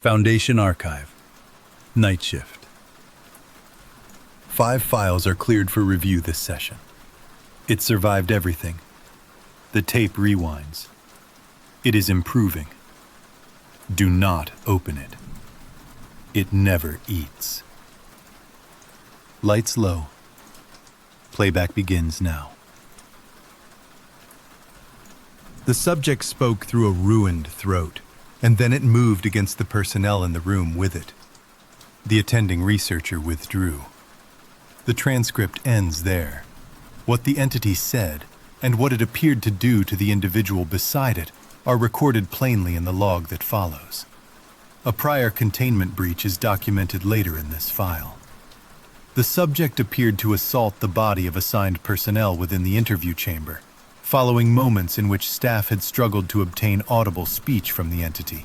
Foundation Archive. Night Shift. 5 files are cleared for review this session. It survived everything. The tape rewinds. It is improving. Do not open it. It never eats. Lights low. Playback begins now. The subject spoke through a ruined throat, and then it moved against the personnel in the room with it. The attending researcher withdrew. The transcript ends there. What the entity said, and what it appeared to do to the individual beside it, are recorded plainly in the log that follows. A prior containment breach is documented later in this file. The subject appeared to assault the body of assigned personnel within the interview chamber, following moments in which staff had struggled to obtain audible speech from the entity.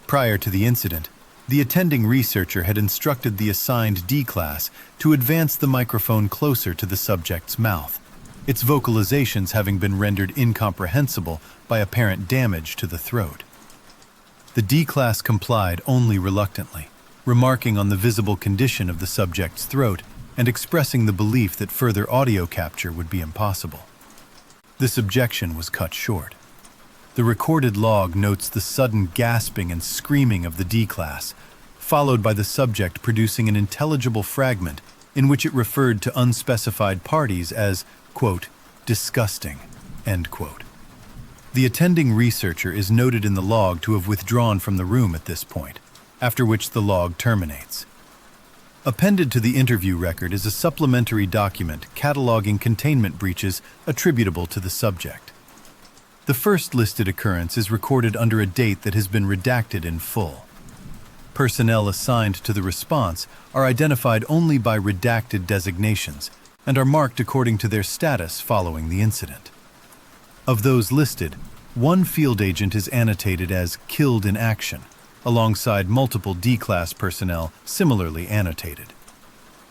Prior to the incident, the attending researcher had instructed the assigned D class to advance the microphone closer to the subject's mouth, its vocalizations having been rendered incomprehensible by apparent damage to the throat. The D class complied only reluctantly, remarking on the visible condition of the subject's throat and expressing the belief that further audio capture would be impossible. This objection was cut short. The recorded log notes the sudden gasping and screaming of the D class, followed by the subject producing an intelligible fragment in which it referred to unspecified parties as, quote, disgusting, end quote. The attending researcher is noted in the log to have withdrawn from the room at this point, after which the log terminates. Appended to the interview record is a supplementary document cataloging containment breaches attributable to the subject. The first listed occurrence is recorded under a date that has been redacted in full. Personnel assigned to the response are identified only by redacted designations and are marked according to their status following the incident. Of those listed, one field agent is annotated as killed in action, alongside multiple D-class personnel similarly annotated.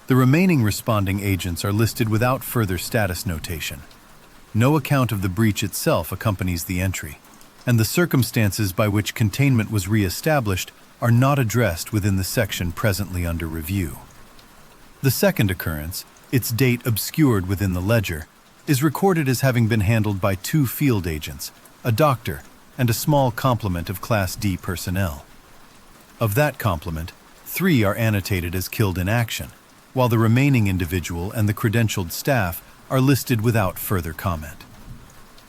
The remaining responding agents are listed without further status notation. No account of the breach itself accompanies the entry, and the circumstances by which containment was re-established are not addressed within the section presently under review. The second occurrence, its date obscured within the ledger, is recorded as having been handled by 2 field agents, a doctor, and a small complement of Class D personnel. Of that complement, 3 are annotated as killed in action, while the remaining individual and the credentialed staff are listed without further comment.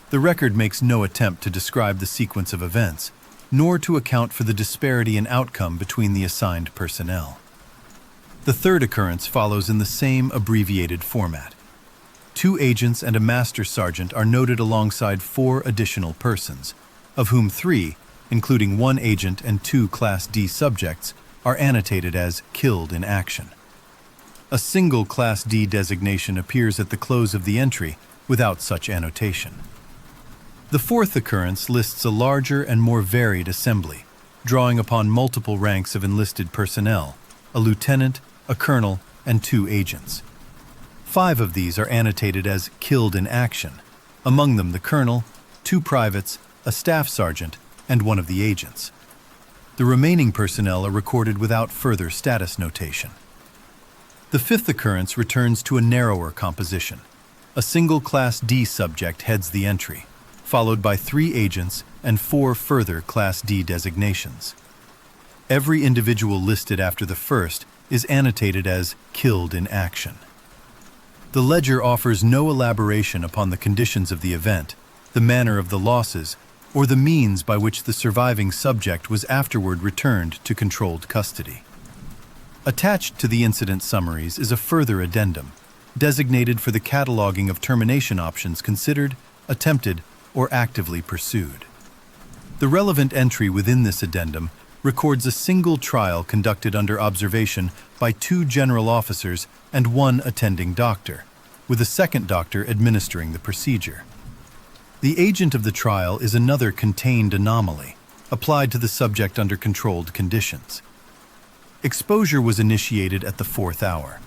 The record makes no attempt to describe the sequence of events, nor to account for the disparity in outcome between the assigned personnel. The third occurrence follows in the same abbreviated format. 2 agents and a master sergeant are noted alongside 4 additional persons, of whom 3, including 1 agent and 2 Class D subjects, are annotated as killed in action. A single Class D designation appears at the close of the entry without such annotation. The fourth occurrence lists a larger and more varied assembly, drawing upon multiple ranks of enlisted personnel, a lieutenant, a colonel, and 2 agents. 5 of these are annotated as killed in action, among them the colonel, 2 privates, a staff sergeant, and 1 of the agents. The remaining personnel are recorded without further status notation. The fifth occurrence returns to a narrower composition. A single Class D subject heads the entry, followed by 3 agents and 4 further Class D designations. Every individual listed after the first is annotated as killed in action. The ledger offers no elaboration upon the conditions of the event, the manner of the losses, or the means by which the surviving subject was afterward returned to controlled custody. Attached to the incident summaries is a further addendum, designated for the cataloging of termination options considered, attempted, or actively pursued. The relevant entry within this addendum records a single trial conducted under observation by 2 general officers and 1 attending doctor, with a second doctor administering the procedure. The agent of the trial is another contained anomaly, applied to the subject under controlled conditions. Exposure was initiated at the 4th hour.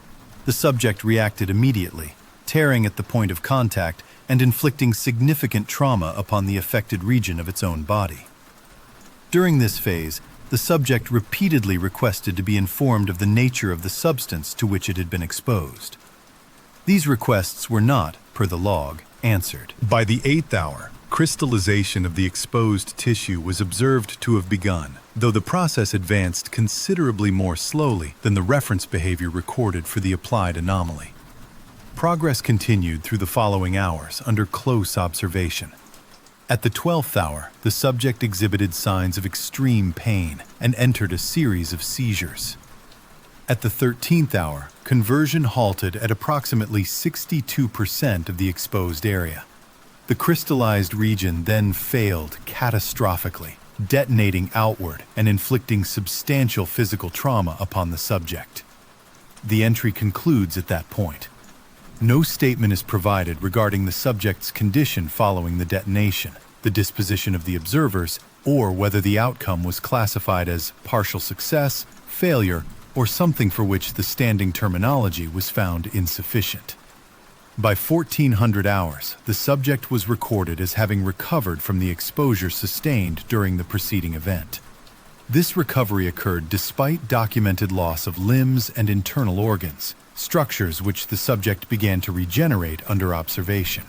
The subject reacted immediately, tearing at the point of contact and inflicting significant trauma upon the affected region of its own body. During this phase, The subject repeatedly requested to be informed of the nature of the substance to which it had been exposed. These requests were not, per the log, answered. By the 8th hour, crystallization of the exposed tissue was observed to have begun, though the process advanced considerably more slowly than the reference behavior recorded for the applied anomaly. Progress continued through the following hours under close observation. At the 12th hour, the subject exhibited signs of extreme pain and entered a series of seizures. At the 13th hour, conversion halted at approximately 62% of the exposed area. The crystallized region then failed catastrophically, detonating outward and inflicting substantial physical trauma upon the subject. The entry concludes at that point. No statement is provided regarding the subject's condition following the detonation, the disposition of the observers, or whether the outcome was classified as partial success, failure, or something for which the standing terminology was found insufficient. By 1400 hours, the subject was recorded as having recovered from the exposure sustained during the preceding event. This recovery occurred despite documented loss of limbs and internal organs, structures which the subject began to regenerate under observation.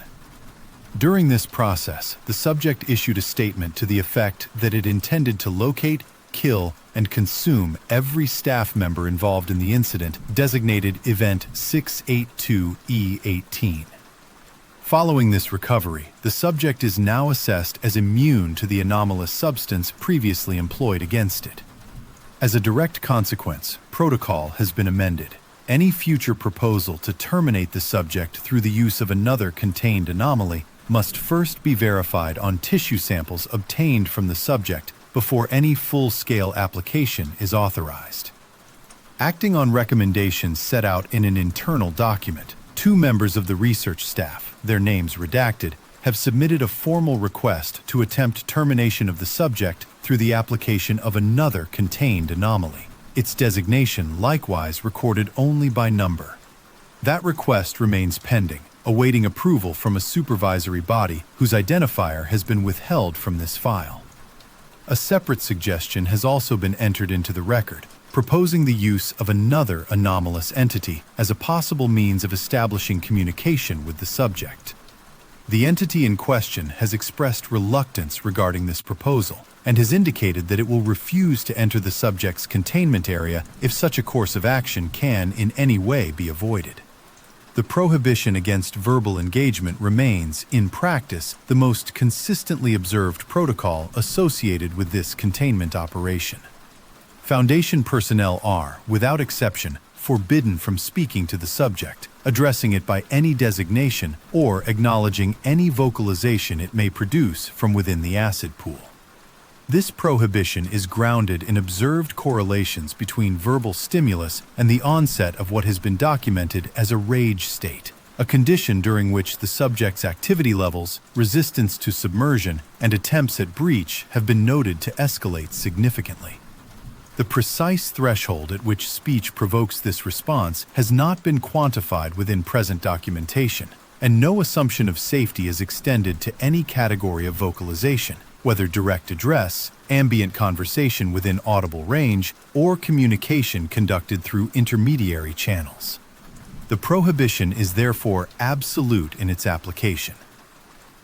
During this process, the subject issued a statement to the effect that it intended to locate, kill, and consume every staff member involved in the incident designated Event 682E18. Following this recovery, the subject is now assessed as immune to the anomalous substance previously employed against it. As a direct consequence, protocol has been amended. Any future proposal to terminate the subject through the use of another contained anomaly must first be verified on tissue samples obtained from the subject before any full-scale application is authorized. Acting on recommendations set out in an internal document, 2 members of the research staff, their names redacted, have submitted a formal request to attempt termination of the subject through the application of another contained anomaly. Its designation likewise recorded only by number. That request remains pending, awaiting approval from a supervisory body whose identifier has been withheld from this file. A separate suggestion has also been entered into the record, proposing the use of another anomalous entity as a possible means of establishing communication with the subject. The entity in question has expressed reluctance regarding this proposal and has indicated that it will refuse to enter the subject's containment area if such a course of action can in any way be avoided. The prohibition against verbal engagement remains, in practice, the most consistently observed protocol associated with this containment operation. Foundation personnel are, without exception, forbidden from speaking to the subject, addressing it by any designation, or acknowledging any vocalization it may produce from within the acid pool. This prohibition is grounded in observed correlations between verbal stimulus and the onset of what has been documented as a rage state, a condition during which the subject's activity levels, resistance to submersion, and attempts at breach have been noted to escalate significantly. The precise threshold at which speech provokes this response has not been quantified within present documentation, and no assumption of safety is extended to any category of vocalization, whether direct address, ambient conversation within audible range, or communication conducted through intermediary channels. The prohibition is therefore absolute in its application.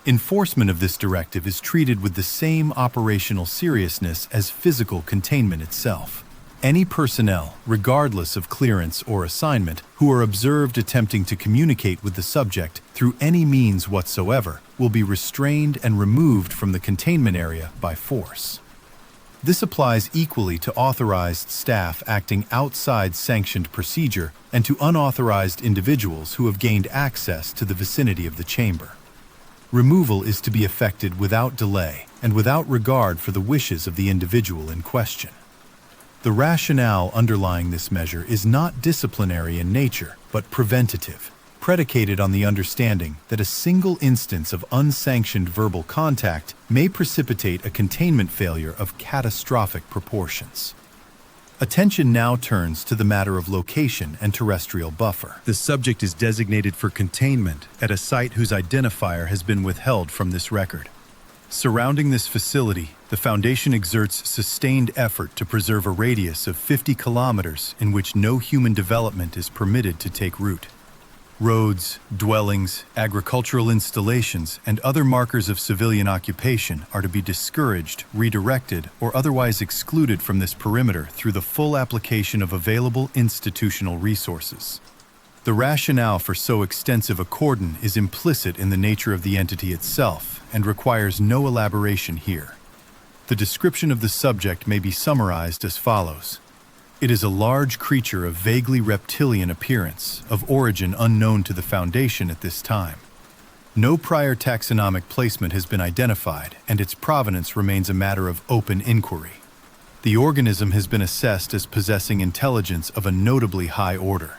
Enforcement of this directive is treated with the same operational seriousness as physical containment itself. Any personnel, regardless of clearance or assignment, who are observed attempting to communicate with the subject through any means whatsoever will be restrained and removed from the containment area by force. This applies equally to authorized staff acting outside sanctioned procedure and to unauthorized individuals who have gained access to the vicinity of the chamber. Removal is to be effected without delay and without regard for the wishes of the individual in question. The rationale underlying this measure is not disciplinary in nature, but preventative, predicated on the understanding that a single instance of unsanctioned verbal contact may precipitate a containment failure of catastrophic proportions. Attention now turns to the matter of location and terrestrial buffer. The subject is designated for containment at a site whose identifier has been withheld from this record. Surrounding this facility, The Foundation exerts sustained effort to preserve a radius of 50 kilometers in which no human development is permitted to take root. Roads, dwellings, agricultural installations, and other markers of civilian occupation are to be discouraged, redirected, or otherwise excluded from this perimeter through the full application of available institutional resources. The rationale for so extensive a cordon is implicit in the nature of the entity itself and requires no elaboration here. The description of the subject may be summarized as follows. It is a large creature of vaguely reptilian appearance, of origin unknown to the Foundation at this time. No prior taxonomic placement has been identified, and its provenance remains a matter of open inquiry. The organism has been assessed as possessing intelligence of a notably high order.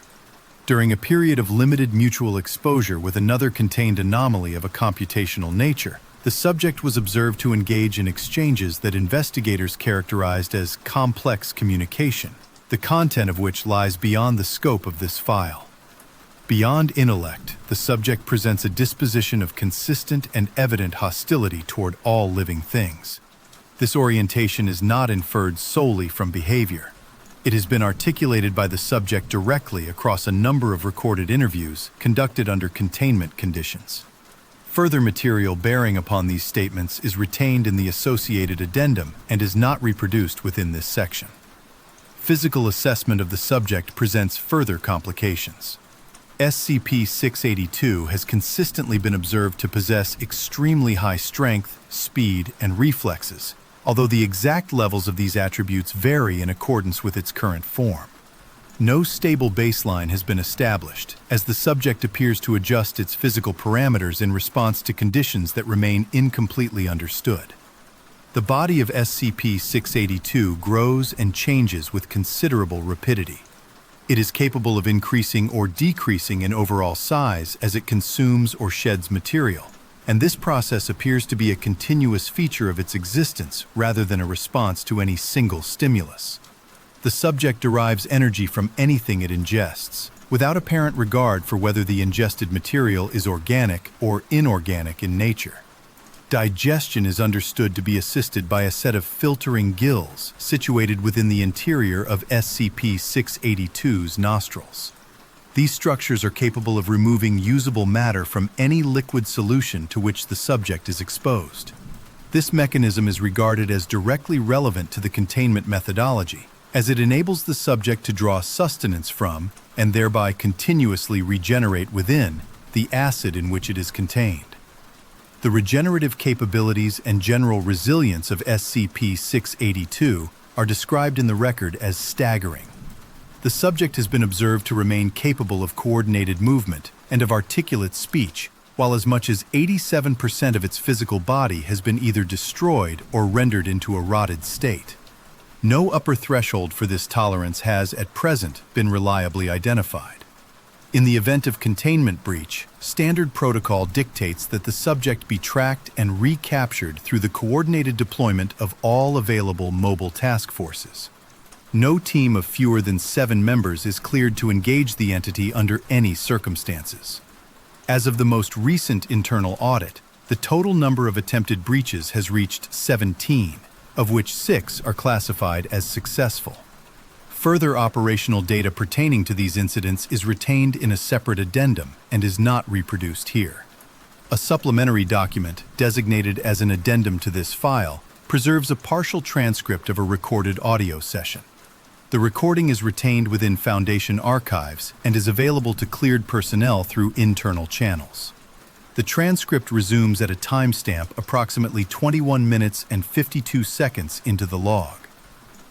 During a period of limited mutual exposure with another contained anomaly of a computational nature, the subject was observed to engage in exchanges that investigators characterized as complex communication, the content of which lies beyond the scope of this file. Beyond intellect, the subject presents a disposition of consistent and evident hostility toward all living things. This orientation is not inferred solely from behavior. It has been articulated by the subject directly across a number of recorded interviews conducted under containment conditions. Further material bearing upon these statements is retained in the associated addendum and is not reproduced within this section. Physical assessment of the subject presents further complications. SCP-682 has consistently been observed to possess extremely high strength, speed, and reflexes, although the exact levels of these attributes vary in accordance with its current form. No stable baseline has been established, as the subject appears to adjust its physical parameters in response to conditions that remain incompletely understood. The body of SCP-682 grows and changes with considerable rapidity. It is capable of increasing or decreasing in overall size as it consumes or sheds material, and this process appears to be a continuous feature of its existence rather than a response to any single stimulus. The subject derives energy from anything it ingests, without apparent regard for whether the ingested material is organic or inorganic in nature. Digestion is understood to be assisted by a set of filtering gills situated within the interior of SCP-682's nostrils. These structures are capable of removing usable matter from any liquid solution to which the subject is exposed. This mechanism is regarded as directly relevant to the containment methodology, as it enables the subject to draw sustenance from, and thereby continuously regenerate within, the acid in which it is contained. The regenerative capabilities and general resilience of SCP-682 are described in the record as staggering. The subject has been observed to remain capable of coordinated movement and of articulate speech, while as much as 87% of its physical body has been either destroyed or rendered into a rotted state. No upper threshold for this tolerance has, at present, been reliably identified. In the event of containment breach, standard protocol dictates that the subject be tracked and recaptured through the coordinated deployment of all available mobile task forces. No team of fewer than 7 members is cleared to engage the entity under any circumstances. As of the most recent internal audit, the total number of attempted breaches has reached 17, of which 6 are classified as successful. Further operational data pertaining to these incidents is retained in a separate addendum and is not reproduced here. A supplementary document, designated as an addendum to this file, preserves a partial transcript of a recorded audio session. The recording is retained within Foundation archives and is available to cleared personnel through internal channels. The transcript resumes at a timestamp approximately 21 minutes and 52 seconds into the log.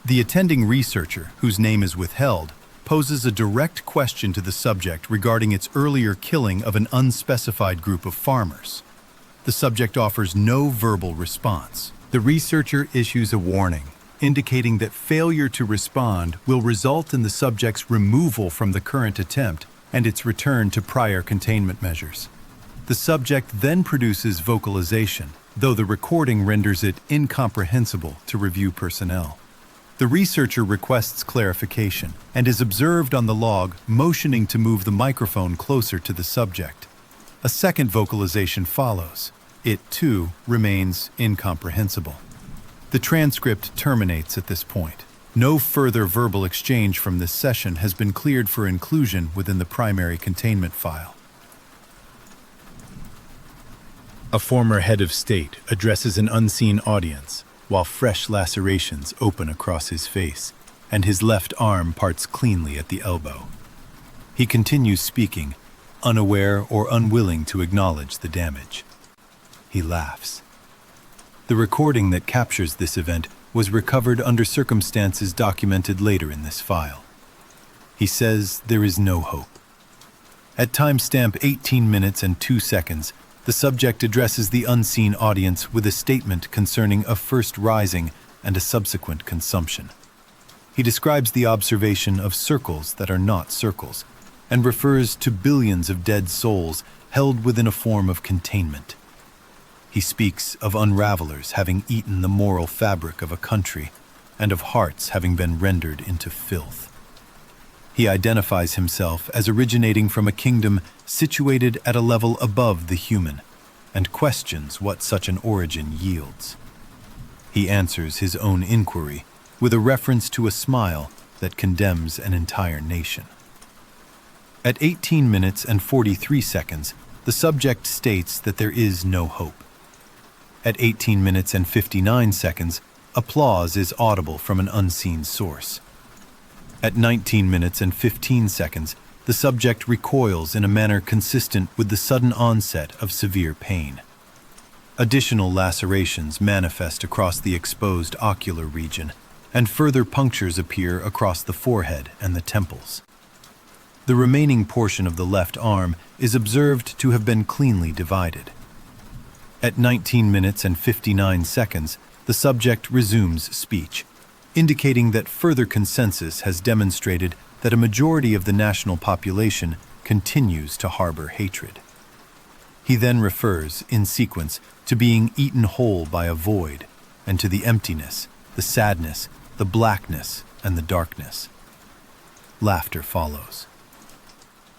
The attending researcher, whose name is withheld, poses a direct question to the subject regarding its earlier killing of an unspecified group of farmers. The subject offers no verbal response. The researcher issues a warning, indicating that failure to respond will result in the subject's removal from the current attempt and its return to prior containment measures. The subject then produces vocalization, though the recording renders it incomprehensible to review personnel. The researcher requests clarification and is observed on the log motioning to move the microphone closer to the subject. A second vocalization follows. It, too, remains incomprehensible. The transcript terminates at this point. No further verbal exchange from this session has been cleared for inclusion within the primary containment file. A former head of state addresses an unseen audience while fresh lacerations open across his face and his left arm parts cleanly at the elbow. He continues speaking, unaware or unwilling to acknowledge the damage. He laughs. The recording that captures this event was recovered under circumstances documented later in this file. He says there is no hope. At timestamp 18 minutes and 2 seconds, the subject addresses the unseen audience with a statement concerning a first rising and a subsequent consumption. He describes the observation of circles that are not circles, and refers to billions of dead souls held within a form of containment. He speaks of unravelers having eaten the moral fabric of a country, and of hearts having been rendered into filth. He identifies himself as originating from a kingdom situated at a level above the human, and questions what such an origin yields. He answers his own inquiry with a reference to a smile that condemns an entire nation. At 18 minutes and 43 seconds, the subject states that there is no hope. At 18 minutes and 59 seconds, applause is audible from an unseen source. At 19 minutes and 15 seconds, the subject recoils in a manner consistent with the sudden onset of severe pain. Additional lacerations manifest across the exposed ocular region, and further punctures appear across the forehead and the temples. The remaining portion of the left arm is observed to have been cleanly divided. At 19 minutes and 59 seconds, the subject resumes speech, indicating that further consensus has demonstrated that a majority of the national population continues to harbor hatred. He then refers, in sequence, to being eaten whole by a void, and to the emptiness, the sadness, the blackness, and the darkness. Laughter follows.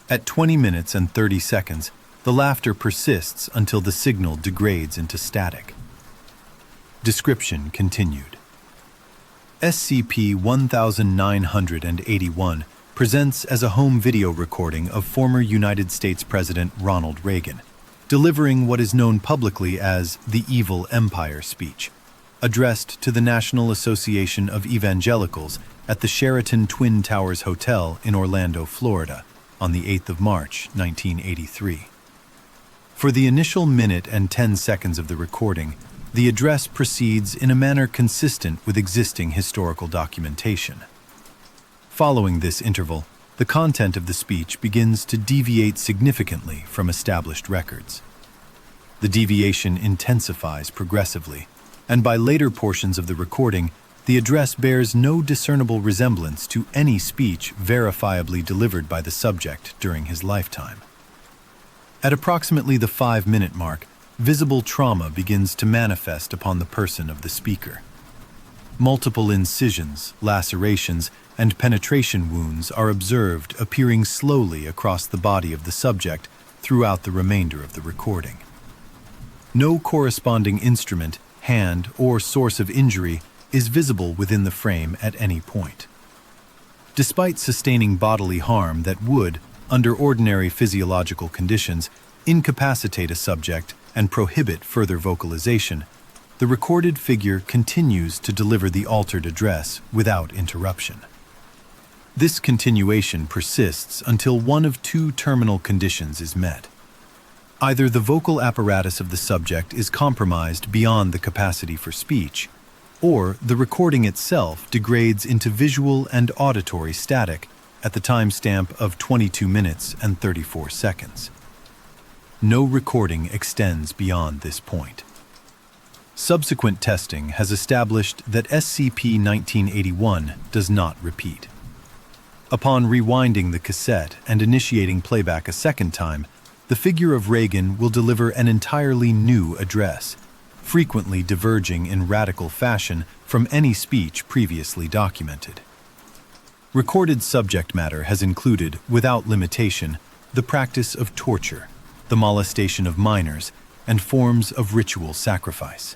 At 20 minutes and 30 seconds, the laughter persists until the signal degrades into static. Description continued. SCP 1981 presents as a home video recording of former United States President Ronald Reagan, delivering what is known publicly as the Evil Empire speech, addressed to the National Association of Evangelicals at the Sheraton Twin Towers Hotel in Orlando, Florida, on the 8th of March, 1983. For the initial minute and 10 seconds of the recording, the address proceeds in a manner consistent with existing historical documentation. Following this interval, the content of the speech begins to deviate significantly from established records. The deviation intensifies progressively, and by later portions of the recording, the address bears no discernible resemblance to any speech verifiably delivered by the subject during his lifetime. At approximately the 5-minute mark, visible trauma begins to manifest upon the person of the speaker. Multiple incisions, lacerations, and penetration wounds are observed appearing slowly across the body of the subject throughout the remainder of the recording. No corresponding instrument, hand, or source of injury is visible within the frame at any point. Despite sustaining bodily harm that would, under ordinary physiological conditions, incapacitate a subject and prohibit further vocalization, the recorded figure continues to deliver the altered address without interruption. This continuation persists until one of two terminal conditions is met. Either the vocal apparatus of the subject is compromised beyond the capacity for speech, or the recording itself degrades into visual and auditory static at the timestamp of 22 minutes and 34 seconds. No recording extends beyond this point. Subsequent testing has established that SCP-1981 does not repeat. Upon rewinding the cassette and initiating playback a second time, the figure of Reagan will deliver an entirely new address, frequently diverging in radical fashion from any speech previously documented. Recorded subject matter has included, without limitation, the practice of torture, the molestation of minors, and forms of ritual sacrifice.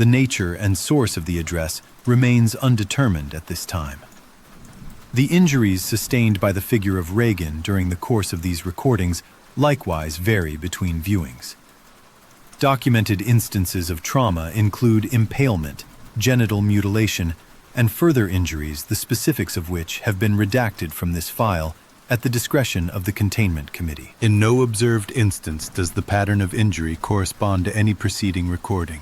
The nature and source of the address remains undetermined at this time. The injuries sustained by the figure of REAGAN during the course of these recordings likewise vary between viewings. Documented instances of trauma include impalement, genital mutilation, and further injuries, the specifics of which have been redacted from this file at the discretion of the Containment Committee. In no observed instance does the pattern of injury correspond to any preceding recording,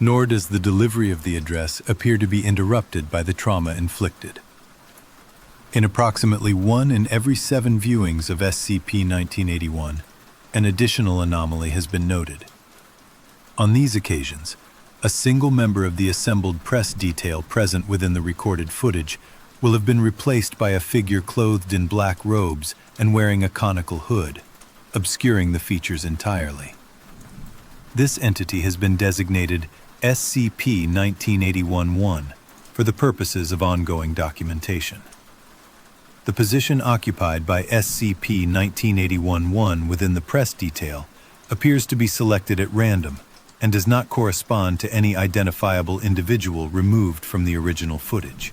nor does the delivery of the address appear to be interrupted by the trauma inflicted. In approximately 1 in every 7 viewings of SCP-1981, an additional anomaly has been noted. On these occasions, a single member of the assembled press detail present within the recorded footage will have been replaced by a figure clothed in black robes and wearing a conical hood, obscuring the features entirely. This entity has been designated SCP-1981-1 for the purposes of ongoing documentation. The position occupied by SCP-1981-1 within the press detail appears to be selected at random and does not correspond to any identifiable individual removed from the original footage.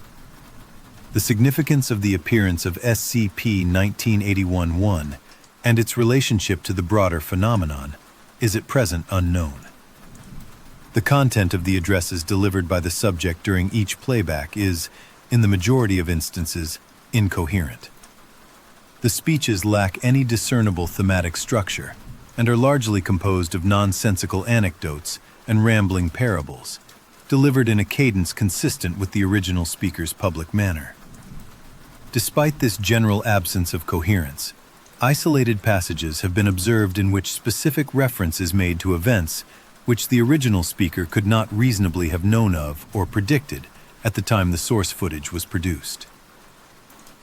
The significance of the appearance of SCP-1981-1 and its relationship to the broader phenomenon is at present unknown. The content of the addresses delivered by the subject during each playback is, in the majority of instances, incoherent. The speeches lack any discernible thematic structure and are largely composed of nonsensical anecdotes and rambling parables, delivered in a cadence consistent with the original speaker's public manner. Despite this general absence of coherence, isolated passages have been observed in which specific reference is made to events which the original speaker could not reasonably have known of or predicted at the time the source footage was produced.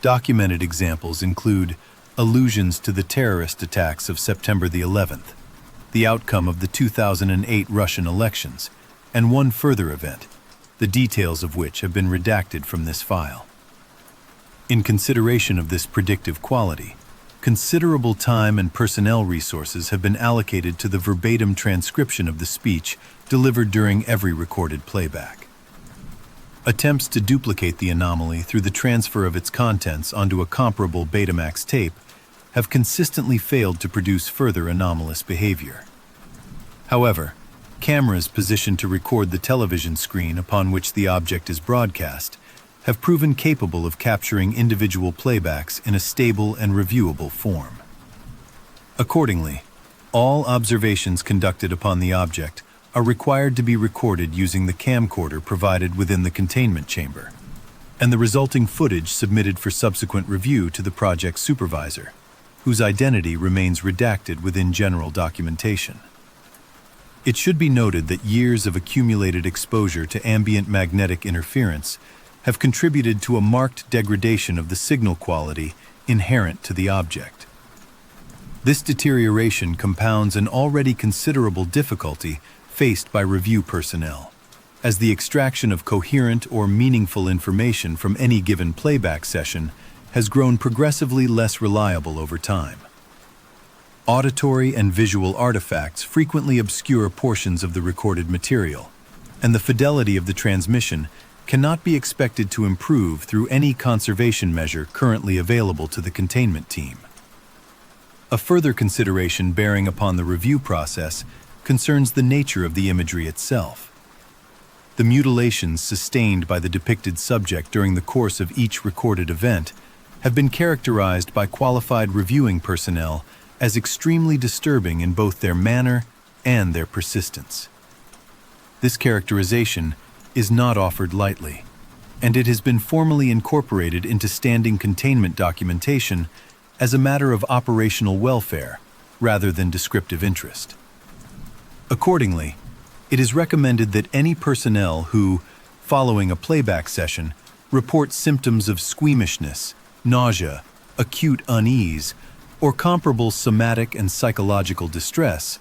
Documented examples include allusions to the terrorist attacks of September the 11th, the outcome of the 2008 Russian elections, and one further event, the details of which have been redacted from this file. In consideration of this predictive quality, considerable time and personnel resources have been allocated to the verbatim transcription of the speech delivered during every recorded playback. Attempts to duplicate the anomaly through the transfer of its contents onto a comparable Betamax tape have consistently failed to produce further anomalous behavior. However, cameras positioned to record the television screen upon which the object is broadcast have proven capable of capturing individual playbacks in a stable and reviewable form. Accordingly, all observations conducted upon the object are required to be recorded using the camcorder provided within the containment chamber, and the resulting footage submitted for subsequent review to the project supervisor, whose identity remains redacted within general documentation. It should be noted that years of accumulated exposure to ambient magnetic interference have contributed to a marked degradation of the signal quality inherent to the object. This deterioration compounds an already considerable difficulty faced by review personnel, as the extraction of coherent or meaningful information from any given playback session has grown progressively less reliable over time. Auditory and visual artifacts frequently obscure portions of the recorded material, and the fidelity of the transmission cannot be expected to improve through any conservation measure currently available to the containment team. A further consideration bearing upon the review process concerns the nature of the imagery itself. The mutilations sustained by the depicted subject during the course of each recorded event have been characterized by qualified reviewing personnel as extremely disturbing in both their manner and their persistence. This characterization is not offered lightly, and it has been formally incorporated into standing containment documentation as a matter of operational welfare rather than descriptive interest. Accordingly, it is recommended that any personnel who, following a playback session, report symptoms of squeamishness, nausea, acute unease, or comparable somatic and psychological distress,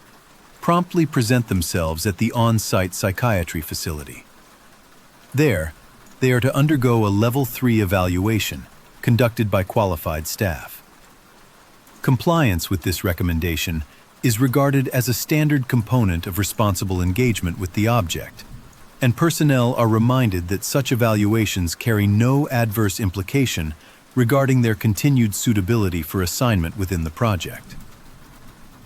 promptly present themselves at the on-site psychiatry facility. There, they are to undergo a Level 3 evaluation conducted by qualified staff. Compliance with this recommendation is regarded as a standard component of responsible engagement with the object, and personnel are reminded that such evaluations carry no adverse implication regarding their continued suitability for assignment within the project.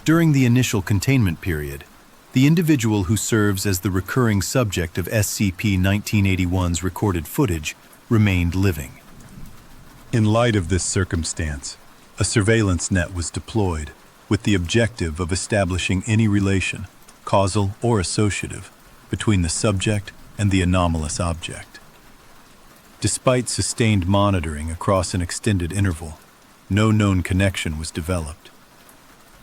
During the initial containment period, the individual who serves as the recurring subject of SCP-1981's recorded footage remained living. In light of this circumstance, a surveillance net was deployed with the objective of establishing any relation, causal or associative, between the subject and the anomalous object. Despite sustained monitoring across an extended interval, no known connection was developed.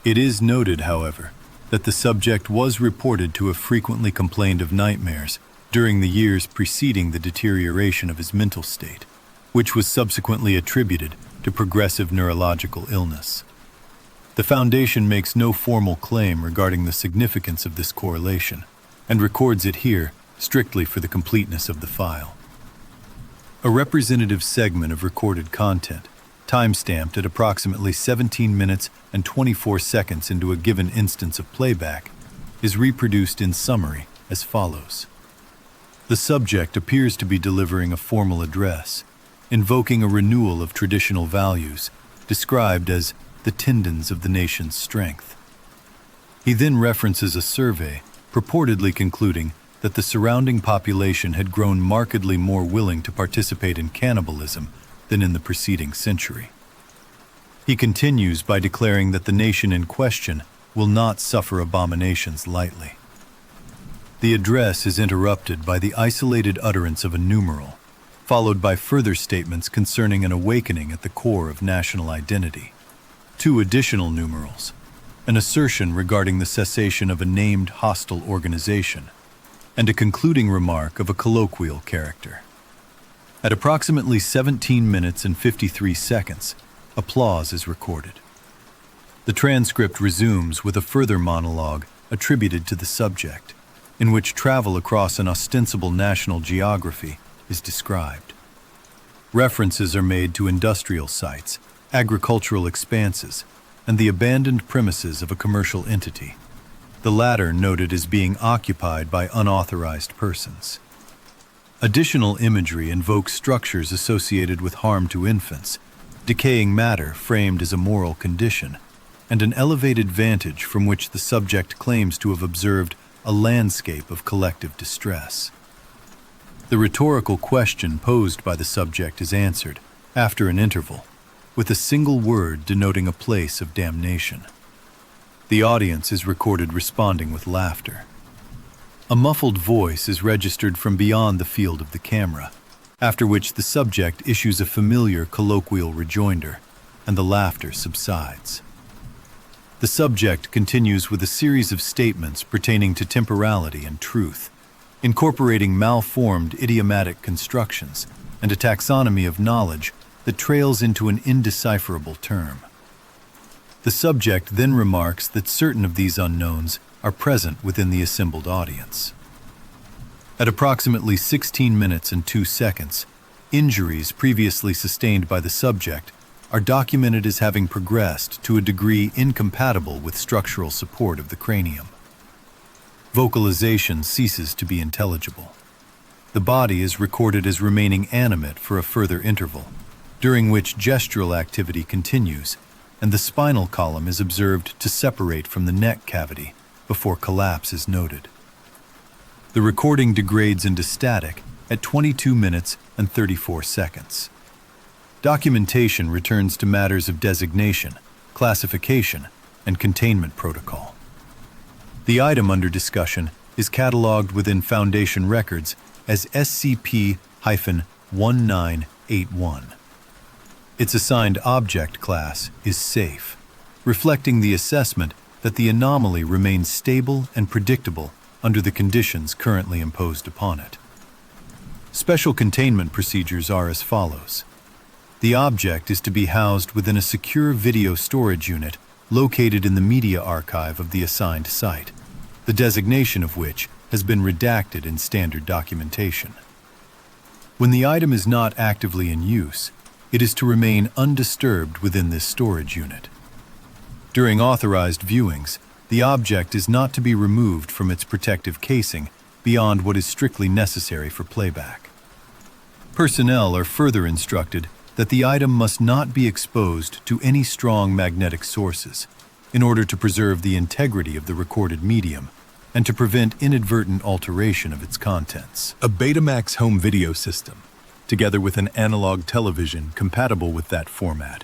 It is noted, however, that the subject was reported to have frequently complained of nightmares during the years preceding the deterioration of his mental state, which was subsequently attributed to progressive neurological illness. The Foundation makes no formal claim regarding the significance of this correlation, and records it here strictly for the completeness of the file. A representative segment of recorded content, timestamped at approximately 17 minutes and 24 seconds into a given instance of playback, is reproduced in summary as follows. The subject appears to be delivering a formal address, invoking a renewal of traditional values, described as the tendons of the nation's strength. He then references a survey, purportedly concluding that the surrounding population had grown markedly more willing to participate in cannibalism than in the preceding century. He continues by declaring that the nation in question will not suffer abominations lightly. The address is interrupted by the isolated utterance of a numeral, followed by further statements concerning an awakening at the core of national identity. 2 additional numerals, an assertion regarding the cessation of a named hostile organization, and a concluding remark of a colloquial character. At approximately 17 minutes and 53 seconds, applause is recorded. The transcript resumes with a further monologue attributed to the subject, in which travel across an ostensible national geography is described. References are made to industrial sites, agricultural expanses, and the abandoned premises of a commercial entity, the latter noted as being occupied by unauthorized persons. Additional imagery invokes structures associated with harm to infants, decaying matter framed as a moral condition, and an elevated vantage from which the subject claims to have observed a landscape of collective distress. The rhetorical question posed by the subject is answered, after an interval, with a single word denoting a place of damnation. The audience is recorded responding with laughter. A muffled voice is registered from beyond the field of the camera, after which the subject issues a familiar colloquial rejoinder, and the laughter subsides. The subject continues with a series of statements pertaining to temporality and truth, incorporating malformed idiomatic constructions and a taxonomy of knowledge that trails into an indecipherable term. The subject then remarks that certain of these unknowns are present within the assembled audience. At approximately 16 minutes and 2 seconds, injuries previously sustained by the subject are documented as having progressed to a degree incompatible with structural support of the cranium. Vocalization ceases to be intelligible. The body is recorded as remaining animate for a further interval, during which gestural activity continues, and the spinal column is observed to separate from the neck cavity before collapse is noted. The recording degrades into static at 22 minutes and 34 seconds. Documentation returns to matters of designation, classification, and containment protocol. The item under discussion is cataloged within Foundation records as SCP-1981. Its assigned object class is safe, reflecting the assessment that the anomaly remains stable and predictable under the conditions currently imposed upon it. Special containment procedures are as follows. The object is to be housed within a secure video storage unit located in the media archive of the assigned site, the designation of which has been redacted in standard documentation. When the item is not actively in use, it is to remain undisturbed within this storage unit. During authorized viewings, the object is not to be removed from its protective casing beyond what is strictly necessary for playback. Personnel are further instructed that the item must not be exposed to any strong magnetic sources in order to preserve the integrity of the recorded medium and to prevent inadvertent alteration of its contents. A Betamax home video system, together with an analog television compatible with that format,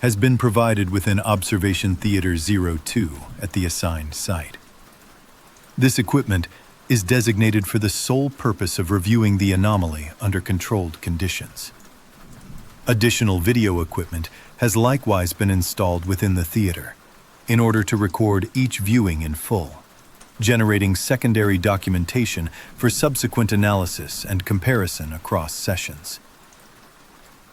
has been provided within Observation Theater 02 at the assigned site. This equipment is designated for the sole purpose of reviewing the anomaly under controlled conditions. Additional video equipment has likewise been installed within the theater in order to record each viewing in full, generating secondary documentation for subsequent analysis and comparison across sessions.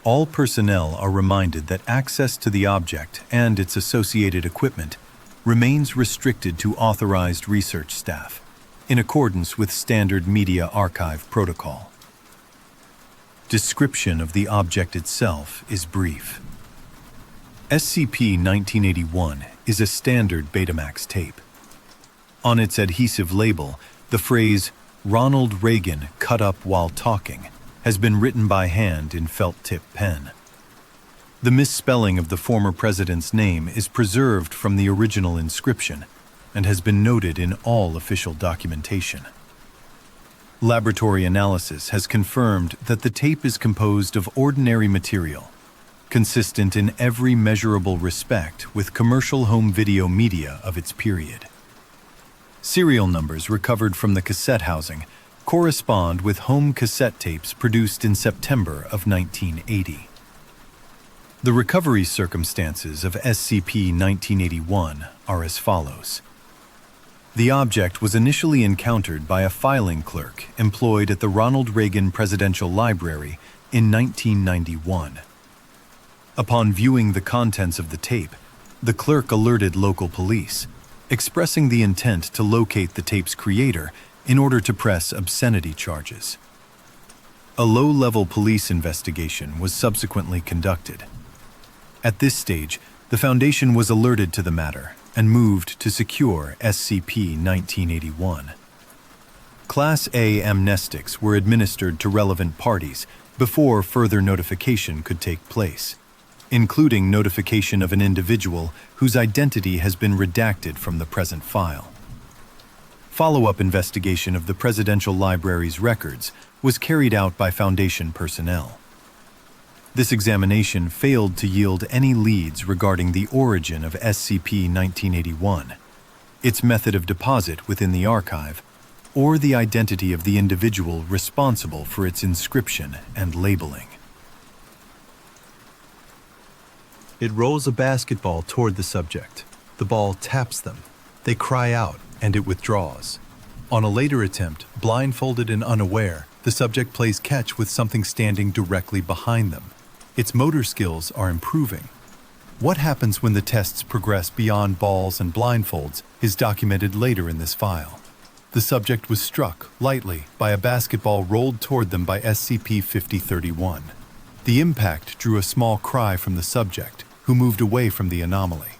All personnel are reminded that access to the object and its associated equipment remains restricted to authorized research staff, in accordance with standard media archive protocol. Description of the object itself is brief. SCP-1981 is a standard Betamax tape. On its adhesive label, the phrase "RONALD Reagan cut up while talking" has been written by hand in felt-tip pen. The misspelling of the former president's name is preserved from the original inscription and has been noted in all official documentation. Laboratory analysis has confirmed that the tape is composed of ordinary material, consistent in every measurable respect with commercial home video media of its period. Serial numbers recovered from the cassette housing correspond with home cassette tapes produced in September of 1980. The recovery circumstances of SCP-1981 are as follows. The object was initially encountered by a filing clerk employed at the Ronald Reagan Presidential Library in 1991. Upon viewing the contents of the tape, the clerk alerted local police, expressing the intent to locate the tape's creator in order to press obscenity charges. A low-level police investigation was subsequently conducted. At this stage, the Foundation was alerted to the matter and moved to secure SCP-1981. Class A amnestics were administered to relevant parties before further notification could take place, including notification of an individual whose identity has been redacted from the present file. Follow-up investigation of the Presidential Library's records was carried out by Foundation personnel. This examination failed to yield any leads regarding the origin of SCP-1981, its method of deposit within the archive, or the identity of the individual responsible for its inscription and labeling. It rolls a basketball toward the subject. The ball taps them. They cry out, and it withdraws. On a later attempt, blindfolded and unaware, the subject plays catch with something standing directly behind them. Its motor skills are improving. What happens when the tests progress beyond balls and blindfolds is documented later in this file. The subject was struck, lightly, by a basketball rolled toward them by SCP-5031. The impact drew a small cry from the subject, who moved away from the anomaly.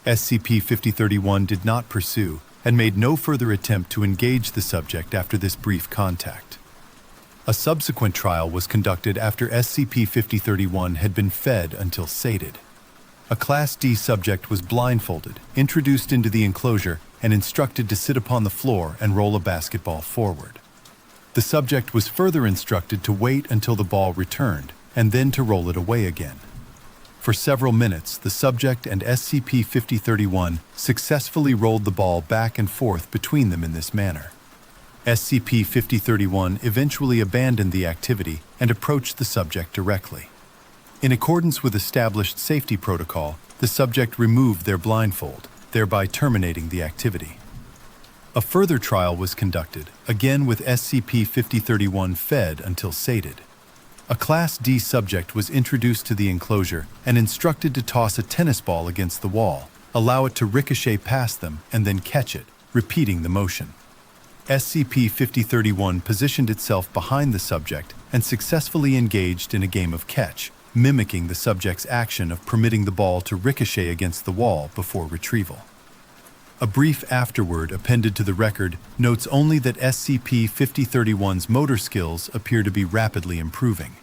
SCP-5031 did not pursue and made no further attempt to engage the subject after this brief contact. A subsequent trial was conducted after SCP-5031 had been fed until sated. A Class D subject was blindfolded, introduced into the enclosure, and instructed to sit upon the floor and roll a basketball forward. The subject was further instructed to wait until the ball returned, and then to roll it away again. For several minutes, the subject and SCP-5031 successfully rolled the ball back and forth between them in this manner. SCP-5031 eventually abandoned the activity and approached the subject directly. In accordance with established safety protocol, the subject removed their blindfold, thereby terminating the activity. A further trial was conducted, again with SCP-5031 fed until sated. A Class D subject was introduced to the enclosure and instructed to toss a tennis ball against the wall, allow it to ricochet past them, and then catch it, repeating the motion. SCP-5031 positioned itself behind the subject and successfully engaged in a game of catch, mimicking the subject's action of permitting the ball to ricochet against the wall before retrieval. A brief afterword appended to the record notes only that SCP-5031's motor skills appear to be rapidly improving.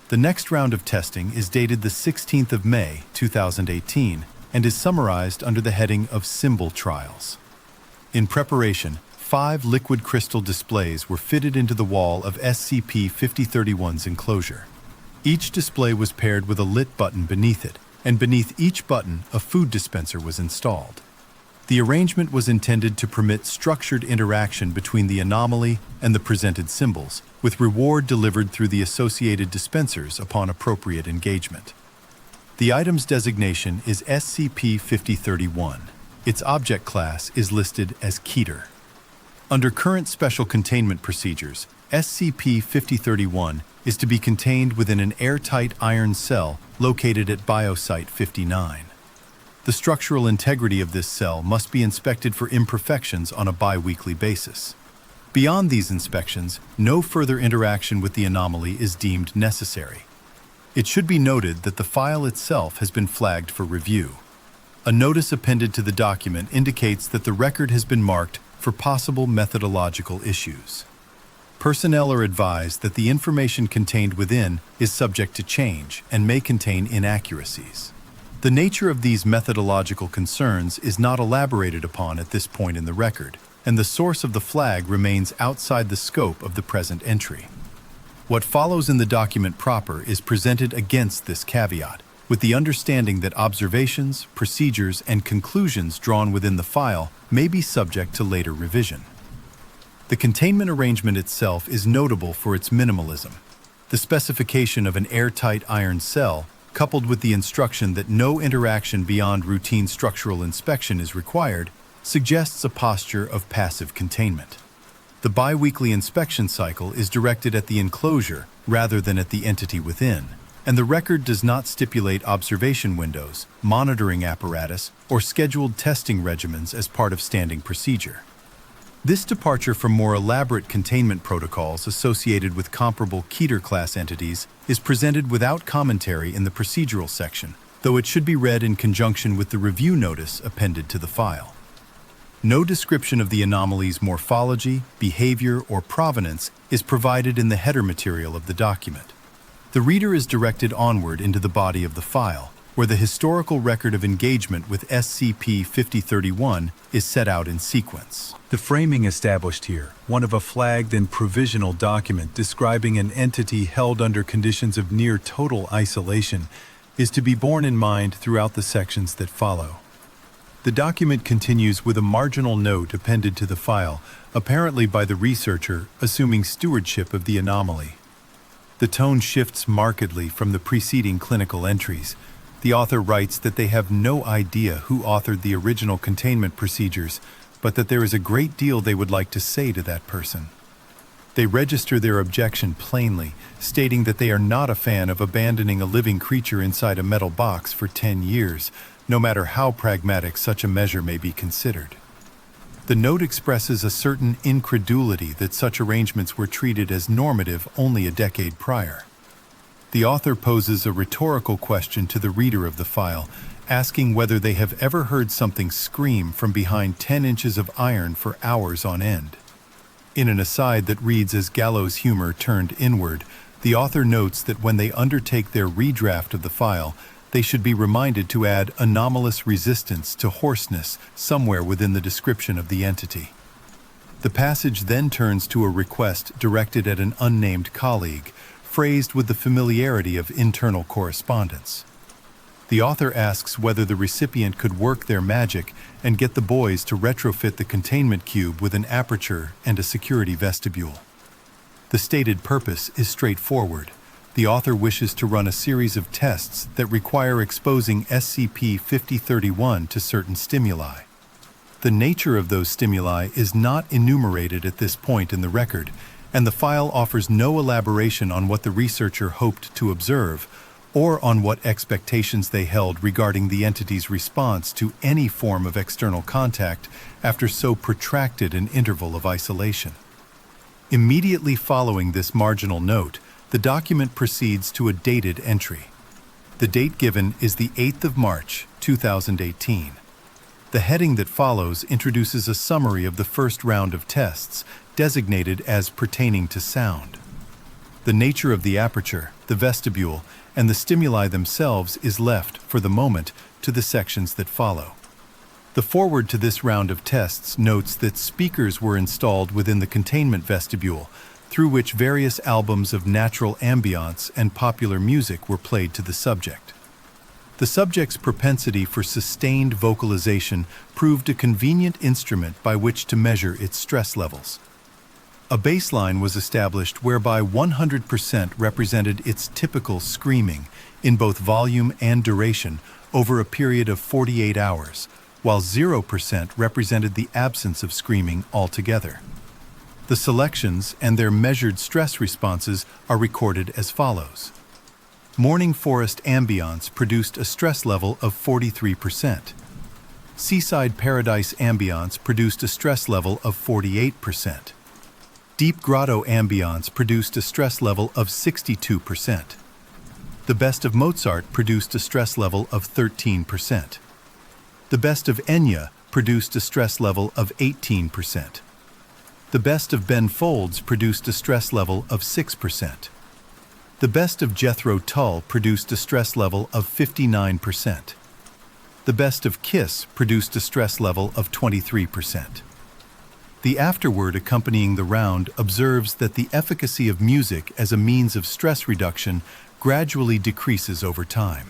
The next round of testing is dated the 16th of May, 2018, and is summarized under the heading of Symbol Trials. In preparation, 5 liquid crystal displays were fitted into the wall of SCP-5031's enclosure. Each display was paired with a lit button beneath it, and beneath each button, a food dispenser was installed. The arrangement was intended to permit structured interaction between the anomaly and the presented symbols, with reward delivered through the associated dispensers upon appropriate engagement. The item's designation is SCP-5031. Its object class is listed as Keter. Under current special containment procedures, SCP-5031 is to be contained within an airtight iron cell located at Biosite 59. The structural integrity of this cell must be inspected for imperfections on a bi-weekly basis. Beyond these inspections, no further interaction with the anomaly is deemed necessary. It should be noted that the file itself has been flagged for review. A notice appended to the document indicates that the record has been marked for possible methodological issues. Personnel are advised that the information contained within is subject to change and may contain inaccuracies. The nature of these methodological concerns is not elaborated upon at this point in the record, and the source of the flag remains outside the scope of the present entry. What follows in the document proper is presented against this caveat, with the understanding that observations, procedures, and conclusions drawn within the file may be subject to later revision. The containment arrangement itself is notable for its minimalism. The specification of an airtight iron cell, coupled with the instruction that no interaction beyond routine structural inspection is required, suggests a posture of passive containment. The bi-weekly inspection cycle is directed at the enclosure rather than at the entity within, and the record does not stipulate observation windows, monitoring apparatus, or scheduled testing regimens as part of standing procedure. This departure from more elaborate containment protocols associated with comparable Keter-class entities is presented without commentary in the procedural section, though it should be read in conjunction with the review notice appended to the file. No description of the anomaly's morphology, behavior, or provenance is provided in the header material of the document. The reader is directed onward into the body of the file, where the historical record of engagement with SCP-5031 is set out in sequence. The framing established here, one of a flagged and provisional document describing an entity held under conditions of near total isolation, is to be borne in mind throughout the sections that follow. The document continues with a marginal note appended to the file, apparently by the researcher assuming stewardship of the anomaly. The tone shifts markedly from the preceding clinical entries. The author writes that they have no idea who authored the original containment procedures, but that there is a great deal they would like to say to that person. They register their objection plainly, stating that they are not a fan of abandoning a living creature inside a metal box for 10 years, no matter how pragmatic such a measure may be considered. The note expresses a certain incredulity that such arrangements were treated as normative only a decade prior. The author poses a rhetorical question to the reader of the file, asking whether they have ever heard something scream from behind 10 inches of iron for hours on end. In an aside that reads as gallows humor turned inward, the author notes that when they undertake their redraft of the file, they should be reminded to add anomalous resistance to hoarseness somewhere within the description of the entity. The passage then turns to a request directed at an unnamed colleague, phrased with the familiarity of internal correspondence. The author asks whether the recipient could work their magic and get the boys to retrofit the containment cube with an aperture and a security vestibule. The stated purpose is straightforward. The author wishes to run a series of tests that require exposing SCP-5031 to certain stimuli. The nature of those stimuli is not enumerated at this point in the record, and the file offers no elaboration on what the researcher hoped to observe, or on what expectations they held regarding the entity's response to any form of external contact after so protracted an interval of isolation. Immediately following this marginal note, the document proceeds to a dated entry. The date given is the 8th of March, 2018. The heading that follows introduces a summary of the first round of tests, designated as pertaining to sound. The nature of the aperture, the vestibule, and the stimuli themselves is left, for the moment, to the sections that follow. The foreword to this round of tests notes that speakers were installed within the containment vestibule, through which various albums of natural ambience and popular music were played to the subject. The subject's propensity for sustained vocalization proved a convenient instrument by which to measure its stress levels. A baseline was established whereby 100% represented its typical screaming, in both volume and duration, over a period of 48 hours, while 0% represented the absence of screaming altogether. The selections and their measured stress responses are recorded as follows. Morning Forest Ambience produced a stress level of 43%. Seaside Paradise Ambience produced a stress level of 48%. Deep Grotto Ambience produced a stress level of 62%. The Best of Mozart produced a stress level of 13%. The Best of Enya produced a stress level of 18%. The Best of Ben Folds produced a stress level of 6%. The Best of Jethro Tull produced a stress level of 59%. The Best of Kiss produced a stress level of 23%. The afterword accompanying the round observes that the efficacy of music as a means of stress reduction gradually decreases over time.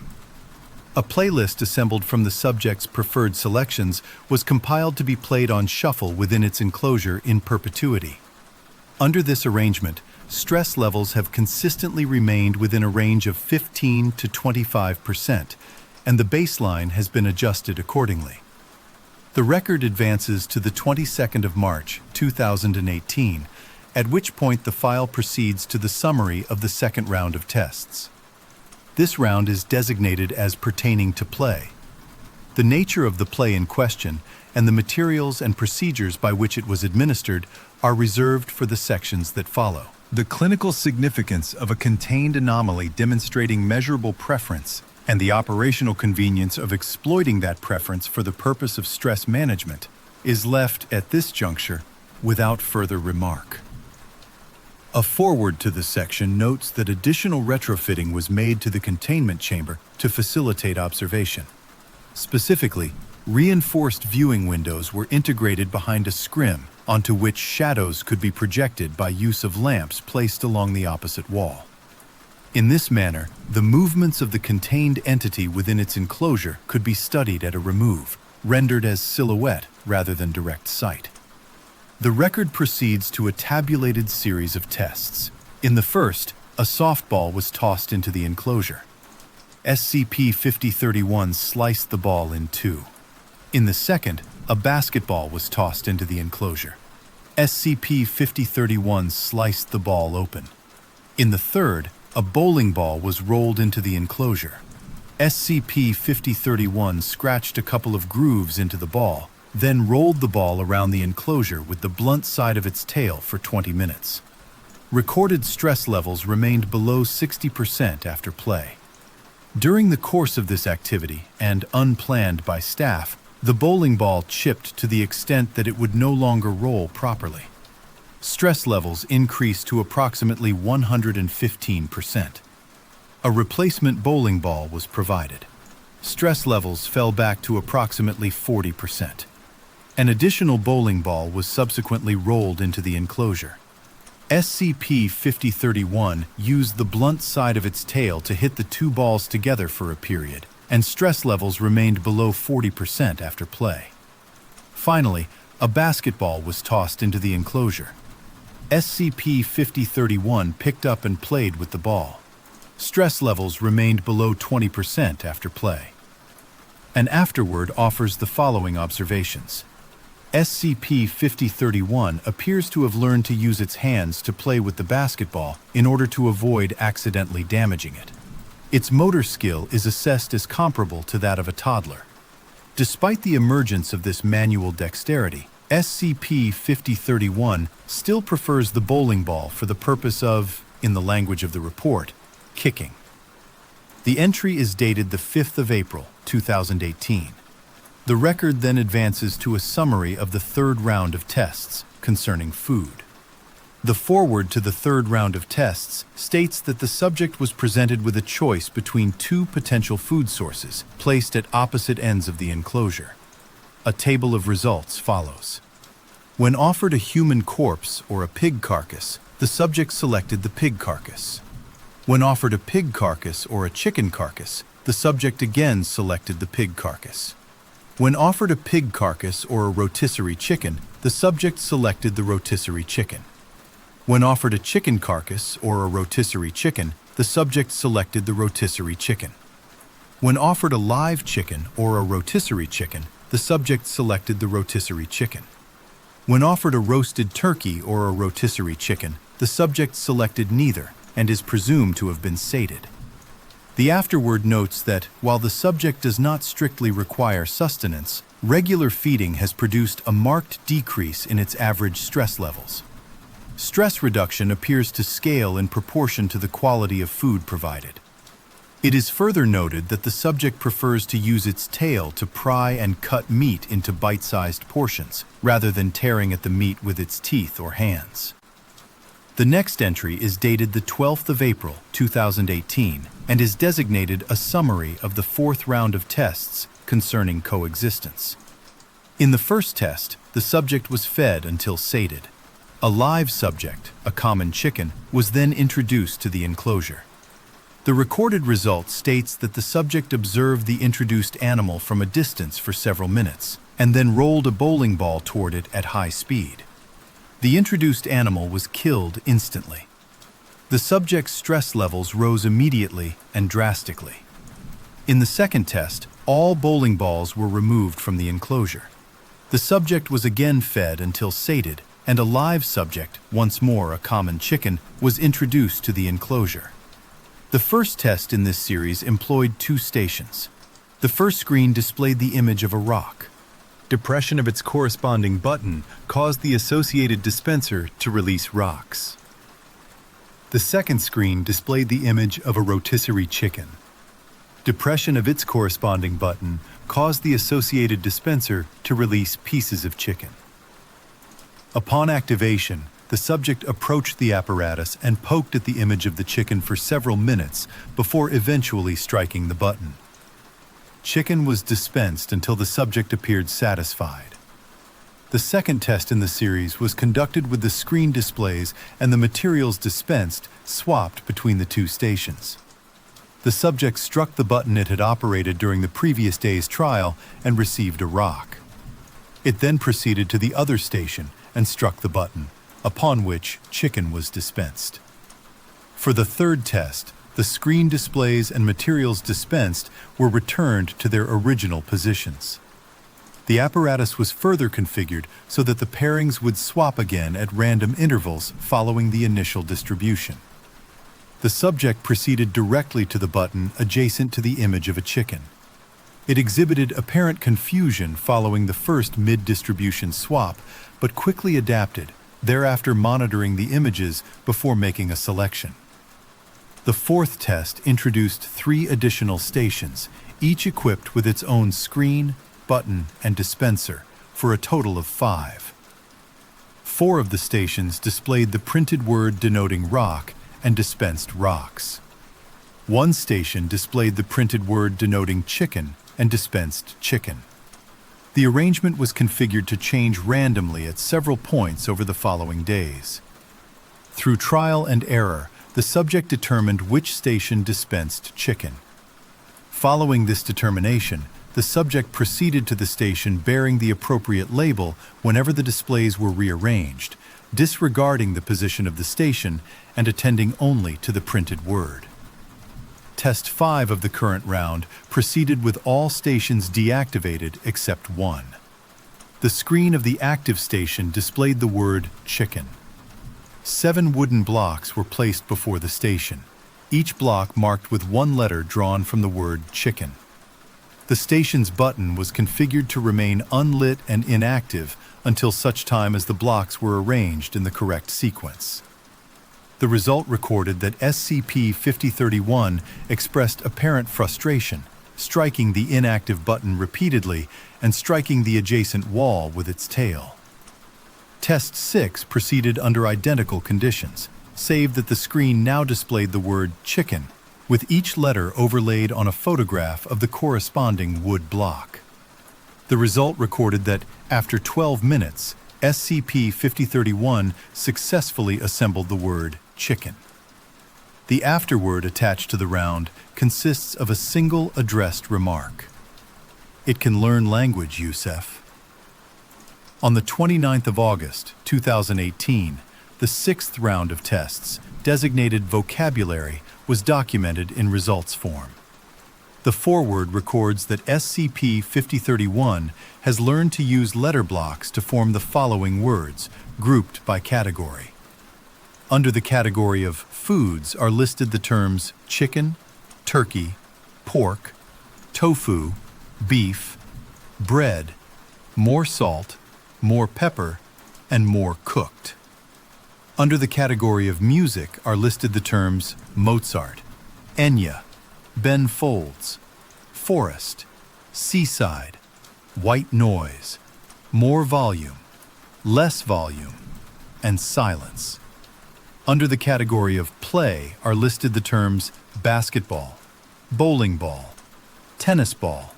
A playlist assembled from the subject's preferred selections was compiled to be played on shuffle within its enclosure in perpetuity. Under this arrangement, stress levels have consistently remained within a range of 15 to 25%, and the baseline has been adjusted accordingly. The record advances to the 22nd of March, 2018, at which point the file proceeds to the summary of the second round of tests. This round is designated as pertaining to play. The nature of the play in question and the materials and procedures by which it was administered are reserved for the sections that follow. The clinical significance of a contained anomaly demonstrating measurable preference and the operational convenience of exploiting that preference for the purpose of stress management is left at this juncture without further remark. A foreword to this section notes that additional retrofitting was made to the containment chamber to facilitate observation. Specifically, reinforced viewing windows were integrated behind a scrim onto which shadows could be projected by use of lamps placed along the opposite wall. In this manner, the movements of the contained entity within its enclosure could be studied at a remove, rendered as silhouette rather than direct sight. The record proceeds to a tabulated series of tests. In the first, a softball was tossed into the enclosure. SCP-5031 sliced the ball in two. In the second, a basketball was tossed into the enclosure. SCP-5031 sliced the ball open. In the third, a bowling ball was rolled into the enclosure. SCP-5031 scratched a couple of grooves into the ball, then rolled the ball around the enclosure with the blunt side of its tail for 20 minutes. Recorded stress levels remained below 60% after play. During the course of this activity, and unplanned by staff, the bowling ball chipped to the extent that it would no longer roll properly. Stress levels increased to approximately 115%. A replacement bowling ball was provided. Stress levels fell back to approximately 40%. An additional bowling ball was subsequently rolled into the enclosure. SCP-5031 used the blunt side of its tail to hit the two balls together for a period, and stress levels remained below 40% after play. Finally, a basketball was tossed into the enclosure. SCP-5031 picked up and played with the ball. Stress levels remained below 20% after play. An afterword offers the following observations. SCP-5031 appears to have learned to use its hands to play with the basketball in order to avoid accidentally damaging it. Its motor skill is assessed as comparable to that of a toddler. Despite the emergence of this manual dexterity, SCP-5031 still prefers the bowling ball for the purpose of, in the language of the report, kicking. The entry is dated the 5th of April, 2018. The record then advances to a summary of the third round of tests concerning food. The foreword to the third round of tests states that the subject was presented with a choice between two potential food sources placed at opposite ends of the enclosure. A table of results follows. When offered a human corpse or a pig carcass, the subject selected the pig carcass. When offered a pig carcass or a chicken carcass, the subject again selected the pig carcass. When offered a pig carcass or a rotisserie chicken, the subject selected the rotisserie chicken. When offered a chicken carcass or a rotisserie chicken, the subject selected the rotisserie chicken. When offered a live chicken or a rotisserie chicken, the subject selected the rotisserie chicken. When offered a roasted turkey or a rotisserie chicken, the subject selected neither and is presumed to have been sated. The afterword notes that, while the subject does not strictly require sustenance, regular feeding has produced a marked decrease in its average stress levels. Stress reduction appears to scale in proportion to the quality of food provided. It is further noted that the subject prefers to use its tail to pry and cut meat into bite-sized portions, rather than tearing at the meat with its teeth or hands. The next entry is dated the 12th of April, 2018, and is designated a summary of the fourth round of tests concerning coexistence. In the first test, the subject was fed until sated. A live subject, a common chicken, was then introduced to the enclosure. The recorded result states that the subject observed the introduced animal from a distance for several minutes, and then rolled a bowling ball toward it at high speed. The introduced animal was killed instantly. The subject's stress levels rose immediately and drastically. In the second test, all bowling balls were removed from the enclosure. The subject was again fed until sated, and a live subject, once more a common chicken, was introduced to the enclosure. The first test in this series employed two stations. The first screen displayed the image of a rock. Depression of its corresponding button caused the associated dispenser to release rocks. The second screen displayed the image of a rotisserie chicken. Depression of its corresponding button caused the associated dispenser to release pieces of chicken. Upon activation, the subject approached the apparatus and poked at the image of the chicken for several minutes before eventually striking the button. Chicken was dispensed until the subject appeared satisfied. The second test in the series was conducted with the screen displays and the materials dispensed swapped between the two stations. The subject struck the button it had operated during the previous day's trial and received a rock. It then proceeded to the other station and struck the button, upon which chicken was dispensed. For the third test, the screen displays and materials dispensed were returned to their original positions. The apparatus was further configured so that the pairings would swap again at random intervals following the initial distribution. The subject proceeded directly to the button adjacent to the image of a chicken. It exhibited apparent confusion following the first mid-distribution swap, but quickly adapted, thereafter monitoring the images before making a selection. The fourth test introduced 3 additional stations, each equipped with its own screen, button, and dispenser, for a total of 5. 4 of the stations displayed the printed word denoting rock and dispensed rocks. 1 station displayed the printed word denoting chicken and dispensed chicken. The arrangement was configured to change randomly at several points over the following days. Through trial and error, the subject determined which station dispensed chicken. Following this determination, the subject proceeded to the station bearing the appropriate label whenever the displays were rearranged, disregarding the position of the station and attending only to the printed word. Test 5 of the current round proceeded with all stations deactivated except 1. The screen of the active station displayed the word chicken. 7 wooden blocks were placed before the station, each block marked with 1 letter drawn from the word chicken. The station's button was configured to remain unlit and inactive until such time as the blocks were arranged in the correct sequence. The result recorded that SCP-5031 expressed apparent frustration, striking the inactive button repeatedly and striking the adjacent wall with its tail. Test 6 proceeded under identical conditions, save that the screen now displayed the word chicken, with each letter overlaid on a photograph of the corresponding wood block. The result recorded that, after 12 minutes, SCP-5031 successfully assembled the word chicken. The afterword attached to the round consists of a single addressed remark. It can learn language, Yusef. On the 29th of August, 2018, the sixth round of tests, designated vocabulary, was documented in results form. The foreword records that SCP-5031 has learned to use letter blocks to form the following words, grouped by category. Under the category of foods are listed the terms chicken, turkey, pork, tofu, beef, bread, more salt, more pepper, and more cooked. Under the category of music are listed the terms Mozart, Enya, Ben Folds, forest, seaside, white noise, more volume, less volume, and silence. Under the category of play are listed the terms basketball, bowling ball, tennis ball,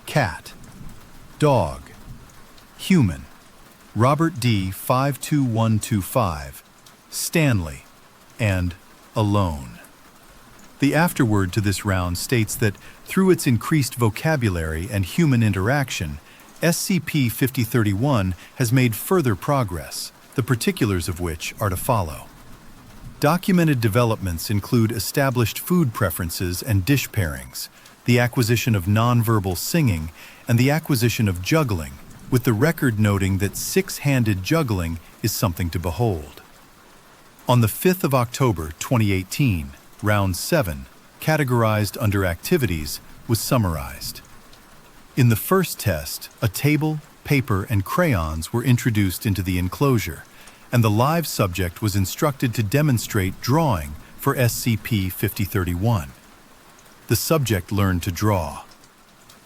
cat, dog, human, Robert D. 52125, Stanley, and alone. The afterword to this round states that through its increased vocabulary and human interaction, SCP-5031 has made further progress, the particulars of which are to follow. Documented developments include established food preferences and dish pairings, the acquisition of nonverbal singing, and the acquisition of juggling, with the record noting that six-handed juggling is something to behold. On the 5th of October 2018, Round 7, categorized under activities, was summarized. In the first test, a table, paper, and crayons were introduced into the enclosure, and the live subject was instructed to demonstrate drawing for SCP-5031. The subject learned to draw.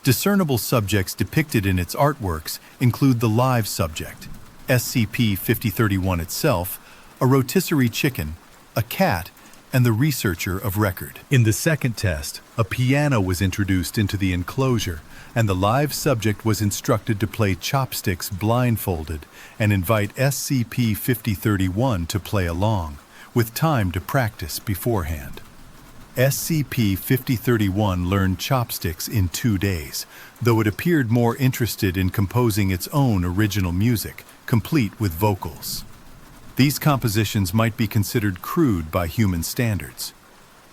Discernible subjects depicted in its artworks include the live subject, SCP-5031 itself, a rotisserie chicken, a cat, and the researcher of record. In the second test, a piano was introduced into the enclosure, and the live subject was instructed to play chopsticks blindfolded and invite SCP-5031 to play along, with time to practice beforehand. SCP-5031 learned chopsticks in 2 days, though it appeared more interested in composing its own original music, complete with vocals. These compositions might be considered crude by human standards.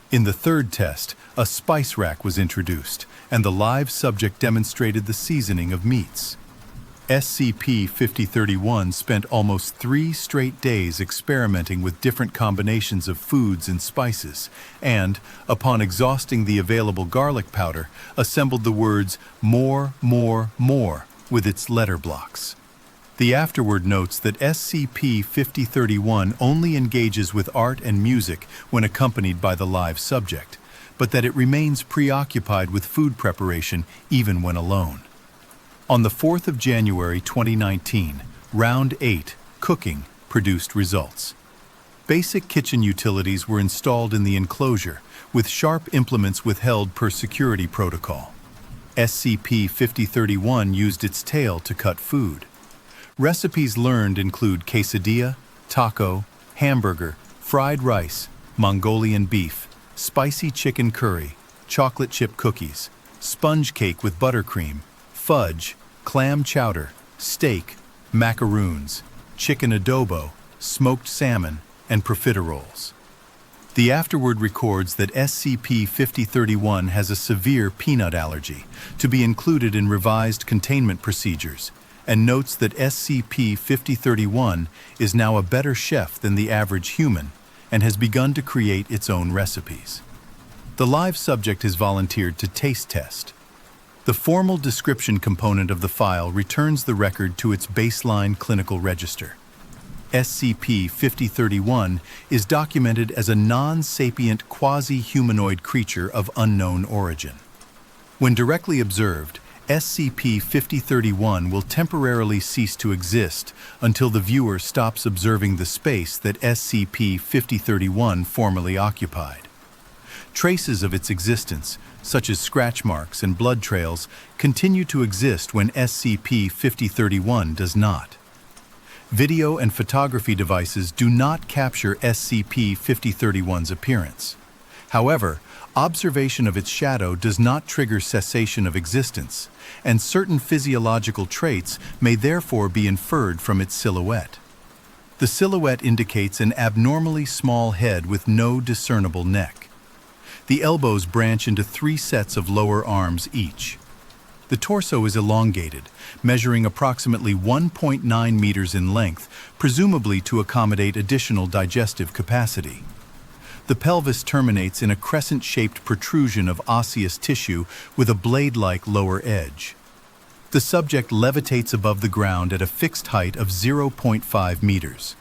In the third test, a spice rack was introduced, and the live subject demonstrated the seasoning of meats. SCP-5031 spent almost 3 straight days experimenting with different combinations of foods and spices, and, upon exhausting the available garlic powder, assembled the words more, more, more with its letter blocks. The afterword notes that SCP-5031 only engages with art and music when accompanied by the live subject, but that it remains preoccupied with food preparation even when alone. On the 4th of January 2019, Round 8, Cooking, produced results. Basic kitchen utilities were installed in the enclosure, with sharp implements withheld per security protocol. SCP-5031 used its tail to cut food. Recipes learned include quesadilla, taco, hamburger, fried rice, Mongolian beef, spicy chicken curry, chocolate chip cookies, sponge cake with buttercream, fudge, clam chowder, steak, macaroons, chicken adobo, smoked salmon, and profiteroles. The afterword records that SCP-5031 has a severe peanut allergy, to be included in revised containment procedures, and notes that SCP-5031 is now a better chef than the average human and has begun to create its own recipes. The live subject is volunteered to taste test. The formal description component of the file returns the record to its baseline clinical register. SCP-5031 is documented as a non-sapient quasi-humanoid creature of unknown origin. When directly observed, SCP-5031 will temporarily cease to exist until the viewer stops observing the space that SCP-5031 formerly occupied. Traces of its existence, such as scratch marks and blood trails, continue to exist when SCP-5031 does not. Video and photography devices do not capture SCP-5031's appearance. However, observation of its shadow does not trigger cessation of existence, and certain physiological traits may therefore be inferred from its silhouette. The silhouette indicates an abnormally small head with no discernible neck. The elbows branch into 3 sets of lower arms each. The torso is elongated, measuring approximately 1.9 meters in length, presumably to accommodate additional digestive capacity. The pelvis terminates in a crescent-shaped protrusion of osseous tissue with a blade-like lower edge. The subject levitates above the ground at a fixed height of 0.5 meters.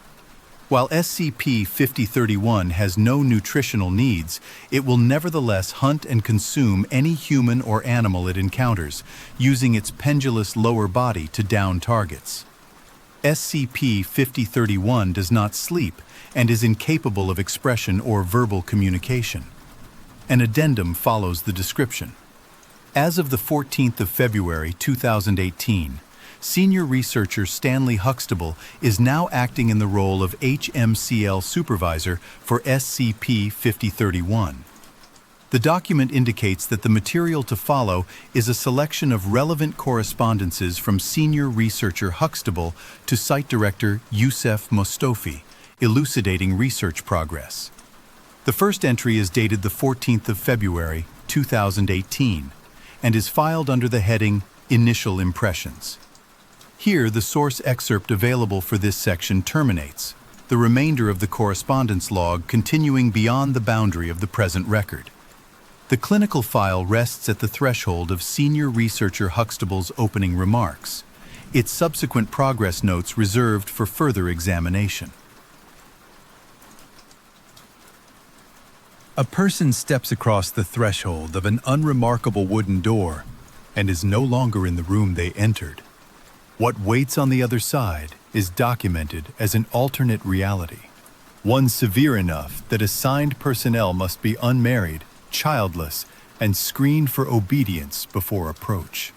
While SCP-5031 has no nutritional needs, it will nevertheless hunt and consume any human or animal it encounters, using its pendulous lower body to down targets. SCP-5031 does not sleep and is incapable of expression or verbal communication. An addendum follows the description. As of the 14th of February 2018, Senior Researcher Stanley Huxtable is now acting in the role of HMCL Supervisor for SCP-5031. The document indicates that the material to follow is a selection of relevant correspondences from Senior Researcher Huxtable to Site Director Youssef Mostofi, elucidating research progress. The first entry is dated the 14th of February 2018 and is filed under the heading Initial Impressions. Here, the source excerpt available for this section terminates, the remainder of the correspondence log continuing beyond the boundary of the present record. The clinical file rests at the threshold of Senior Researcher Huxtable's opening remarks, its subsequent progress notes reserved for further examination. A person steps across the threshold of an unremarkable wooden door and is no longer in the room they entered. What waits on the other side is documented as an alternate reality, one severe enough that assigned personnel must be unmarried, childless, and screened for obedience before approach.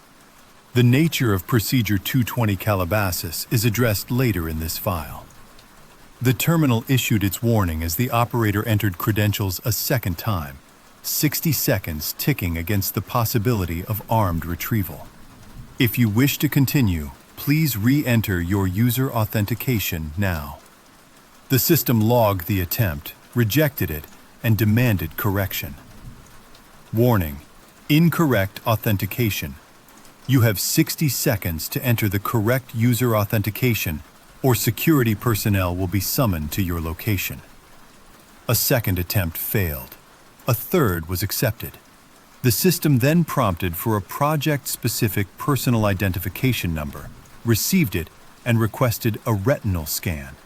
The nature of Procedure 220 Calabasas is addressed later in this file. The terminal issued its warning as the operator entered credentials a second time, 60 seconds ticking against the possibility of armed retrieval. If you wish to continue, please re-enter your user authentication now. The system logged the attempt, rejected it, and demanded correction. Warning: incorrect authentication. You have 60 seconds to enter the correct user authentication, or security personnel will be summoned to your location. A second attempt failed. A third was accepted. The system then prompted for a project-specific personal identification number, received it, and requested a retinal scan.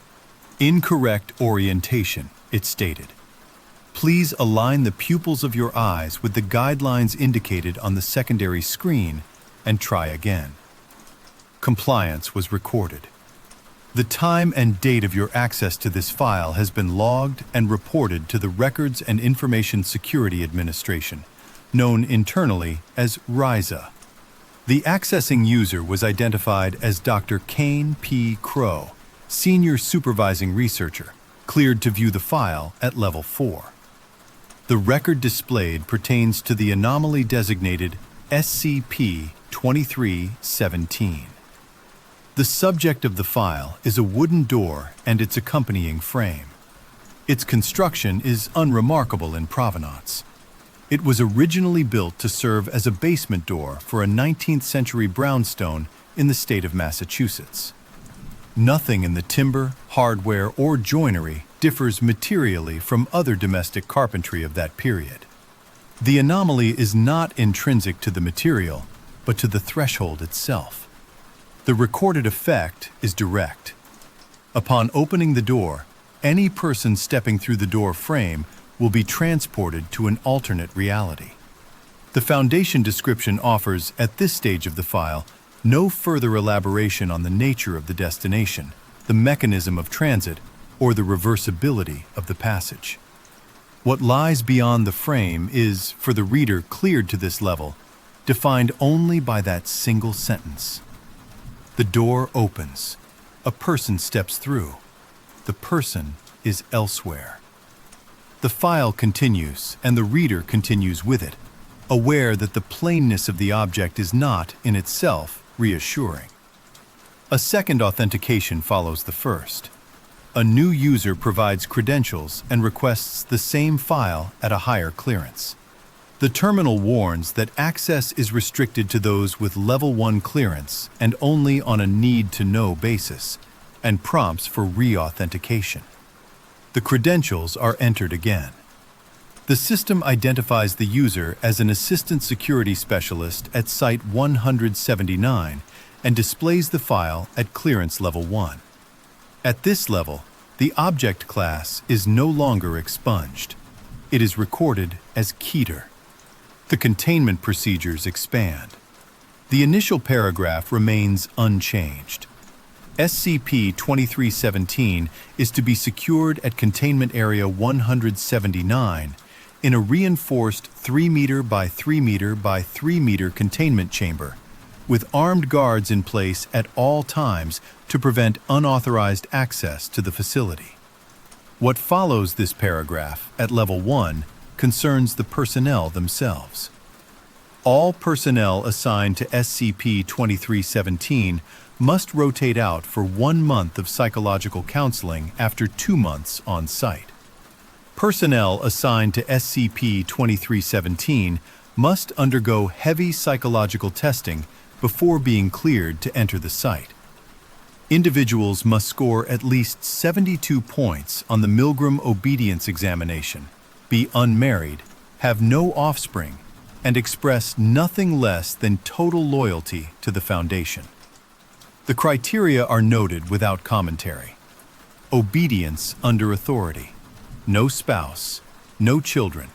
Incorrect orientation, it stated. Please align the pupils of your eyes with the guidelines indicated on the secondary screen and try again. Compliance was recorded. The time and date of your access to this file has been logged and reported to the Records and Information Security Administration, known internally as RISA. The accessing user was identified as Dr. Kane P. Crow, Senior Supervising Researcher, cleared to view the file at Level 4. The record displayed pertains to the anomaly designated SCP-2317. The subject of the file is a wooden door and its accompanying frame. Its construction is unremarkable in provenance. It was originally built to serve as a basement door for a 19th century brownstone in the state of Massachusetts. Nothing in the timber, hardware, or joinery differs materially from other domestic carpentry of that period. The anomaly is not intrinsic to the material, but to the threshold itself. The recorded effect is direct. Upon opening the door, any person stepping through the door frame will be transported to an alternate reality. The Foundation description offers, at this stage of the file, no further elaboration on the nature of the destination, the mechanism of transit, or the reversibility of the passage. What lies beyond the frame is, for the reader cleared to this level, defined only by that single sentence. The door opens. A person steps through. The person is elsewhere. The file continues, and the reader continues with it, aware that the plainness of the object is not, in itself, reassuring. A second authentication follows the first. A new user provides credentials and requests the same file at a higher clearance. The terminal warns that access is restricted to those with Level 1 clearance and only on a need-to-know basis, and prompts for re-authentication. The credentials are entered again. The system identifies the user as an Assistant Security Specialist at Site 179 and displays the file at Clearance Level 1. At this level, the object class is no longer expunged. It is recorded as Keter. The containment procedures expand. The initial paragraph remains unchanged. SCP-2317 is to be secured at Containment Area 179 in a reinforced 3 meter by 3 meter by 3 meter containment chamber, with armed guards in place at all times to prevent unauthorized access to the facility. What follows this paragraph at Level 1 concerns the personnel themselves. All personnel assigned to SCP-2317 must rotate out for 1 month of psychological counseling after 2 months on site. Personnel assigned to SCP-2317 must undergo heavy psychological testing before being cleared to enter the site. Individuals must score at least 72 points on the Milgram Obedience Examination, be unmarried, have no offspring, and express nothing less than total loyalty to the Foundation. The criteria are noted without commentary. Obedience under authority. No spouse. No children.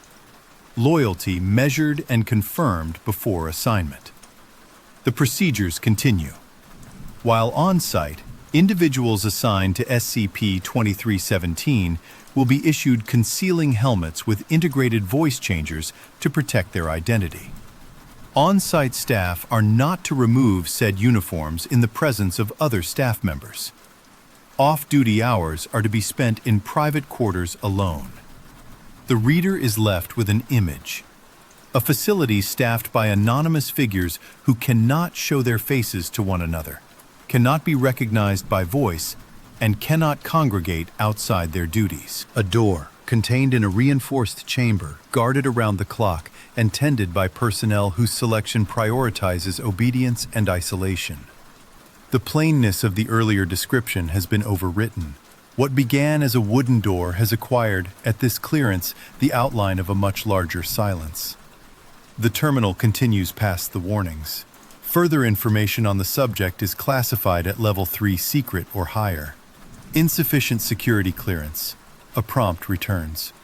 Loyalty measured and confirmed before assignment. The procedures continue. While on site, individuals assigned to SCP-2317 will be issued concealing helmets with integrated voice changers to protect their identity. On-site staff are not to remove said uniforms in the presence of other staff members. Off-duty hours are to be spent in private quarters alone. The reader is left with an image. A facility staffed by anonymous figures who cannot show their faces to one another, cannot be recognized by voice, and cannot congregate outside their duties. A door, contained in a reinforced chamber, guarded around the clock, and tended by personnel whose selection prioritizes obedience and isolation. The plainness of the earlier description has been overwritten. What began as a wooden door has acquired, at this clearance, the outline of a much larger silence. The terminal continues past the warnings. Further information on the subject is classified at Level 3 Secret or higher. Insufficient security clearance. A prompt returns.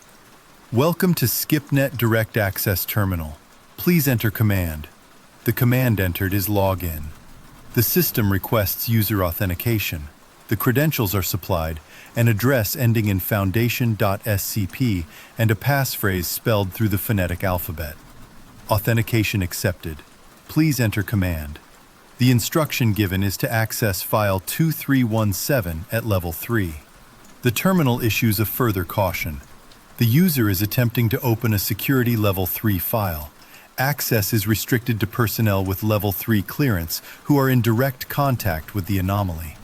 Welcome to SkipNet Direct Access Terminal. Please enter command. The command entered is login. The system requests user authentication. The credentials are supplied, an address ending in foundation.scp, and a passphrase spelled through the phonetic alphabet. Authentication accepted. Please enter command. The instruction given is to access file 2317 at Level 3. The terminal issues a further caution. The user is attempting to open a Security Level 3 file. Access is restricted to personnel with Level 3 clearance who are in direct contact with the anomaly.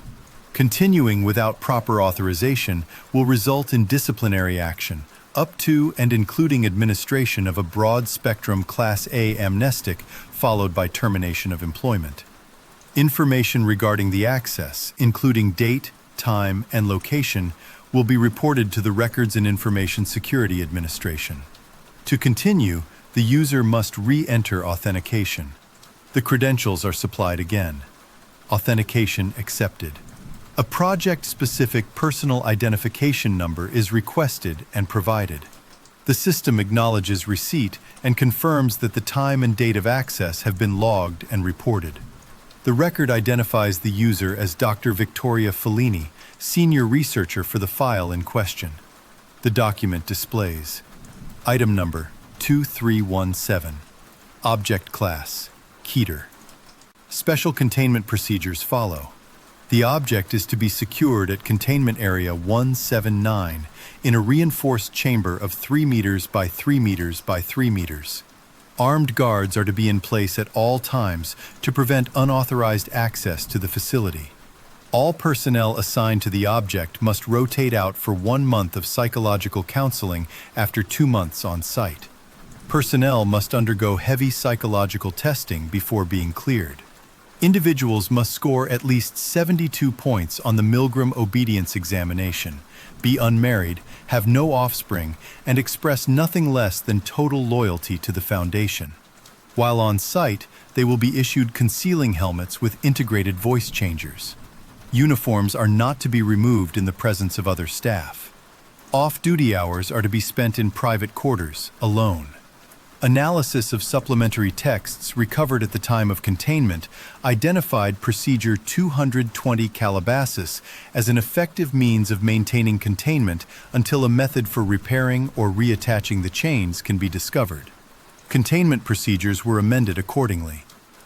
Continuing without proper authorization will result in disciplinary action, up to and including administration of a broad-spectrum Class A amnestic, followed by termination of employment. Information regarding the access, including date, time, and location, will be reported to the Records and Information Security Administration. To continue, the user must re-enter authentication. The credentials are supplied again. Authentication accepted. A project-specific personal identification number is requested and provided. The system acknowledges receipt and confirms that the time and date of access have been logged and reported. The record identifies the user as Dr. Victoria Fellini, senior researcher for the file in question. The document displays item number 2317, object class, Keter. Special containment procedures follow. The object is to be secured at containment area 179 in a reinforced chamber of 3 meters by 3 meters by 3 meters. Armed guards are to be in place at all times to prevent unauthorized access to the facility. All personnel assigned to the object must rotate out for 1 month of psychological counseling after 2 months on site. Personnel must undergo heavy psychological testing before being cleared. Individuals must score at least 72 points on the Milgram Obedience Examination, be unmarried, have no offspring, and express nothing less than total loyalty to the Foundation. While on site, they will be issued concealing helmets with integrated voice changers. Uniforms are not to be removed in the presence of other staff. Off-duty hours are to be spent in private quarters, alone. Analysis of supplementary texts recovered at the time of containment identified Procedure 220 Calabasas as an effective means of maintaining containment until a method for repairing or reattaching the chains can be discovered. Containment procedures were amended accordingly.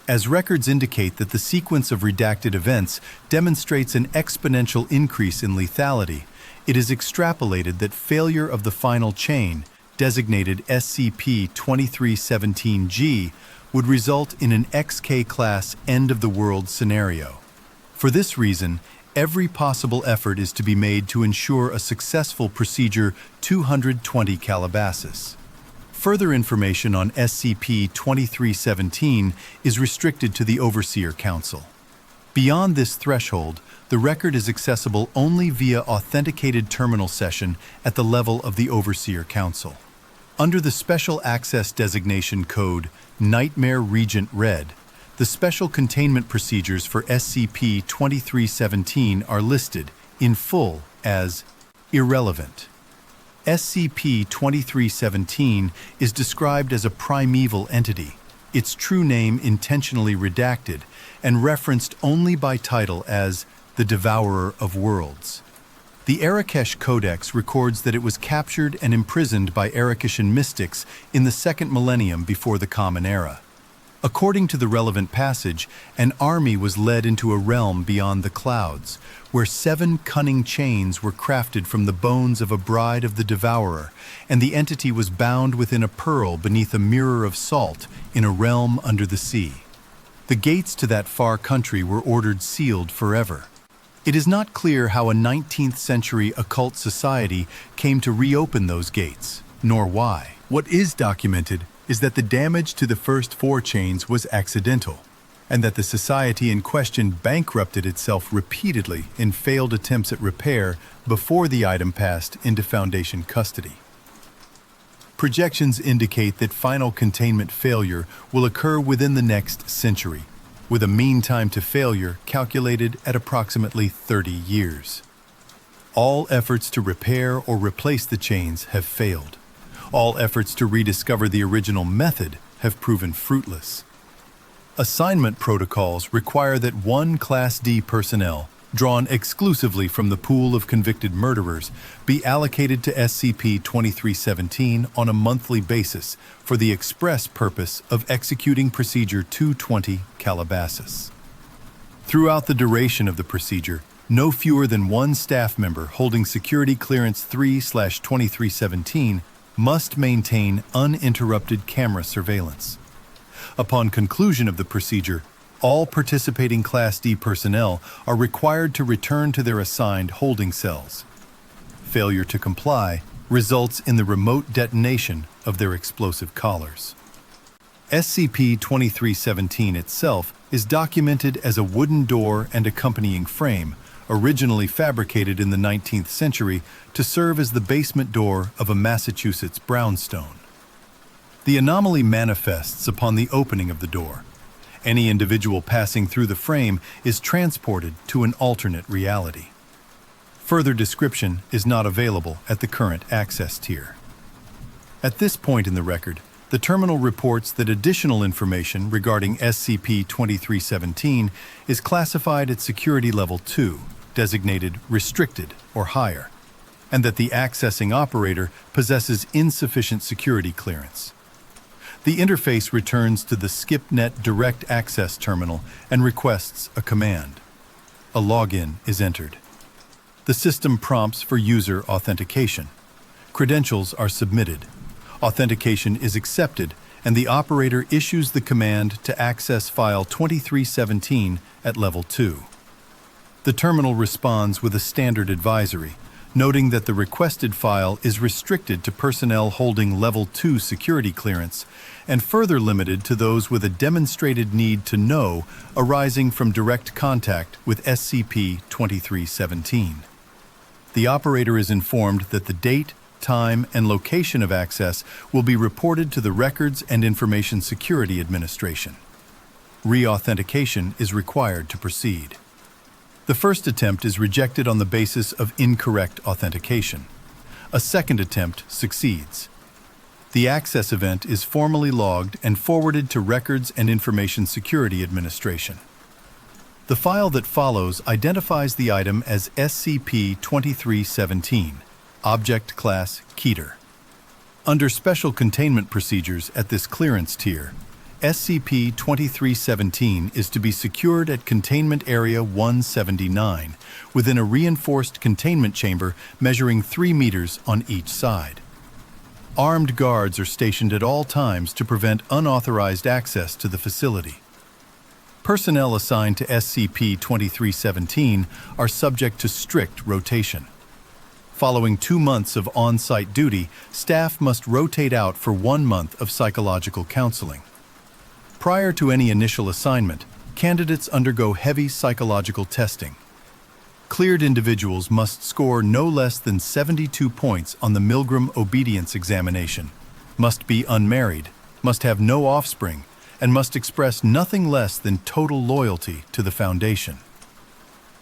As records indicate that the sequence of redacted events demonstrates an exponential increase in lethality, it is extrapolated that failure of the final chain, designated SCP-2317-G, would result in an XK-class end-of-the-world scenario. For this reason, every possible effort is to be made to ensure a successful Procedure 220 Calabasas. Further information on SCP-2317 is restricted to the Overseer Council. Beyond this threshold, the record is accessible only via authenticated terminal session at the level of the Overseer Council. Under the Special Access Designation Code Nightmare Regent Red, the special containment procedures for SCP-2317 are listed, in full, as irrelevant. SCP-2317 is described as a primeval entity, its true name intentionally redacted, and referenced only by title as the Devourer of Worlds. The Arakesh Codex records that it was captured and imprisoned by Arakeshan mystics in the 2nd millennium before the Common Era. According to the relevant passage, an army was led into a realm beyond the clouds, where 7 cunning chains were crafted from the bones of a bride of the Devourer, and the entity was bound within a pearl beneath a mirror of salt in a realm under the sea. The gates to that far country were ordered sealed forever. It is not clear how a 19th century occult society came to reopen those gates, nor why. What is documented is that the damage to the first 4 chains was accidental, and that the society in question bankrupted itself repeatedly in failed attempts at repair before the item passed into Foundation custody. Projections indicate that final containment failure will occur within the next century, with a mean time to failure calculated at approximately 30 years. All efforts to repair or replace the chains have failed. All efforts to rediscover the original method have proven fruitless. Assignment protocols require that 1 Class D personnel, drawn exclusively from the pool of convicted murderers, be allocated to SCP-2317 on a monthly basis for the express purpose of executing Procedure 220 Calabasas. Throughout the duration of the procedure, no fewer than 1 staff member holding Security Clearance 3/2317 must maintain uninterrupted camera surveillance. Upon conclusion of the procedure, all participating Class D personnel are required to return to their assigned holding cells. Failure to comply results in the remote detonation of their explosive collars. SCP-2317 itself is documented as a wooden door and accompanying frame, originally fabricated in the 19th century to serve as the basement door of a Massachusetts brownstone. The anomaly manifests upon the opening of the door. Any individual passing through the frame is transported to an alternate reality. Further description is not available at the current access tier. At this point in the record, the terminal reports that additional information regarding SCP-2317 is classified at Security Level 2, designated Restricted or higher, and that the accessing operator possesses insufficient security clearance. The interface returns to the SCIPnet Direct Access Terminal and requests a command. A login is entered. The system prompts for user authentication. Credentials are submitted. Authentication is accepted, and the operator issues the command to access file 2317 at Level 2. The terminal responds with a standard advisory, noting that the requested file is restricted to personnel holding Level 2 security clearance and further limited to those with a demonstrated need to know arising from direct contact with SCP-2317. The operator is informed that the date, time, and location of access will be reported to the Records and Information Security Administration. Re-authentication is required to proceed. The first attempt is rejected on the basis of incorrect authentication. A second attempt succeeds. The access event is formally logged and forwarded to Records and Information Security Administration. The file that follows identifies the item as SCP-2317, Object Class Keter. Under Special Containment Procedures at this clearance tier, SCP-2317 is to be secured at Containment Area 179 within a reinforced containment chamber measuring 3 meters on each side. Armed guards are stationed at all times to prevent unauthorized access to the facility. Personnel assigned to SCP-2317 are subject to strict rotation. Following 2 months of on-site duty, staff must rotate out for 1 month of psychological counseling. Prior to any initial assignment, candidates undergo heavy psychological testing. Cleared individuals must score no less than 72 points on the Milgram Obedience Examination, must be unmarried, must have no offspring, and must express nothing less than total loyalty to the Foundation.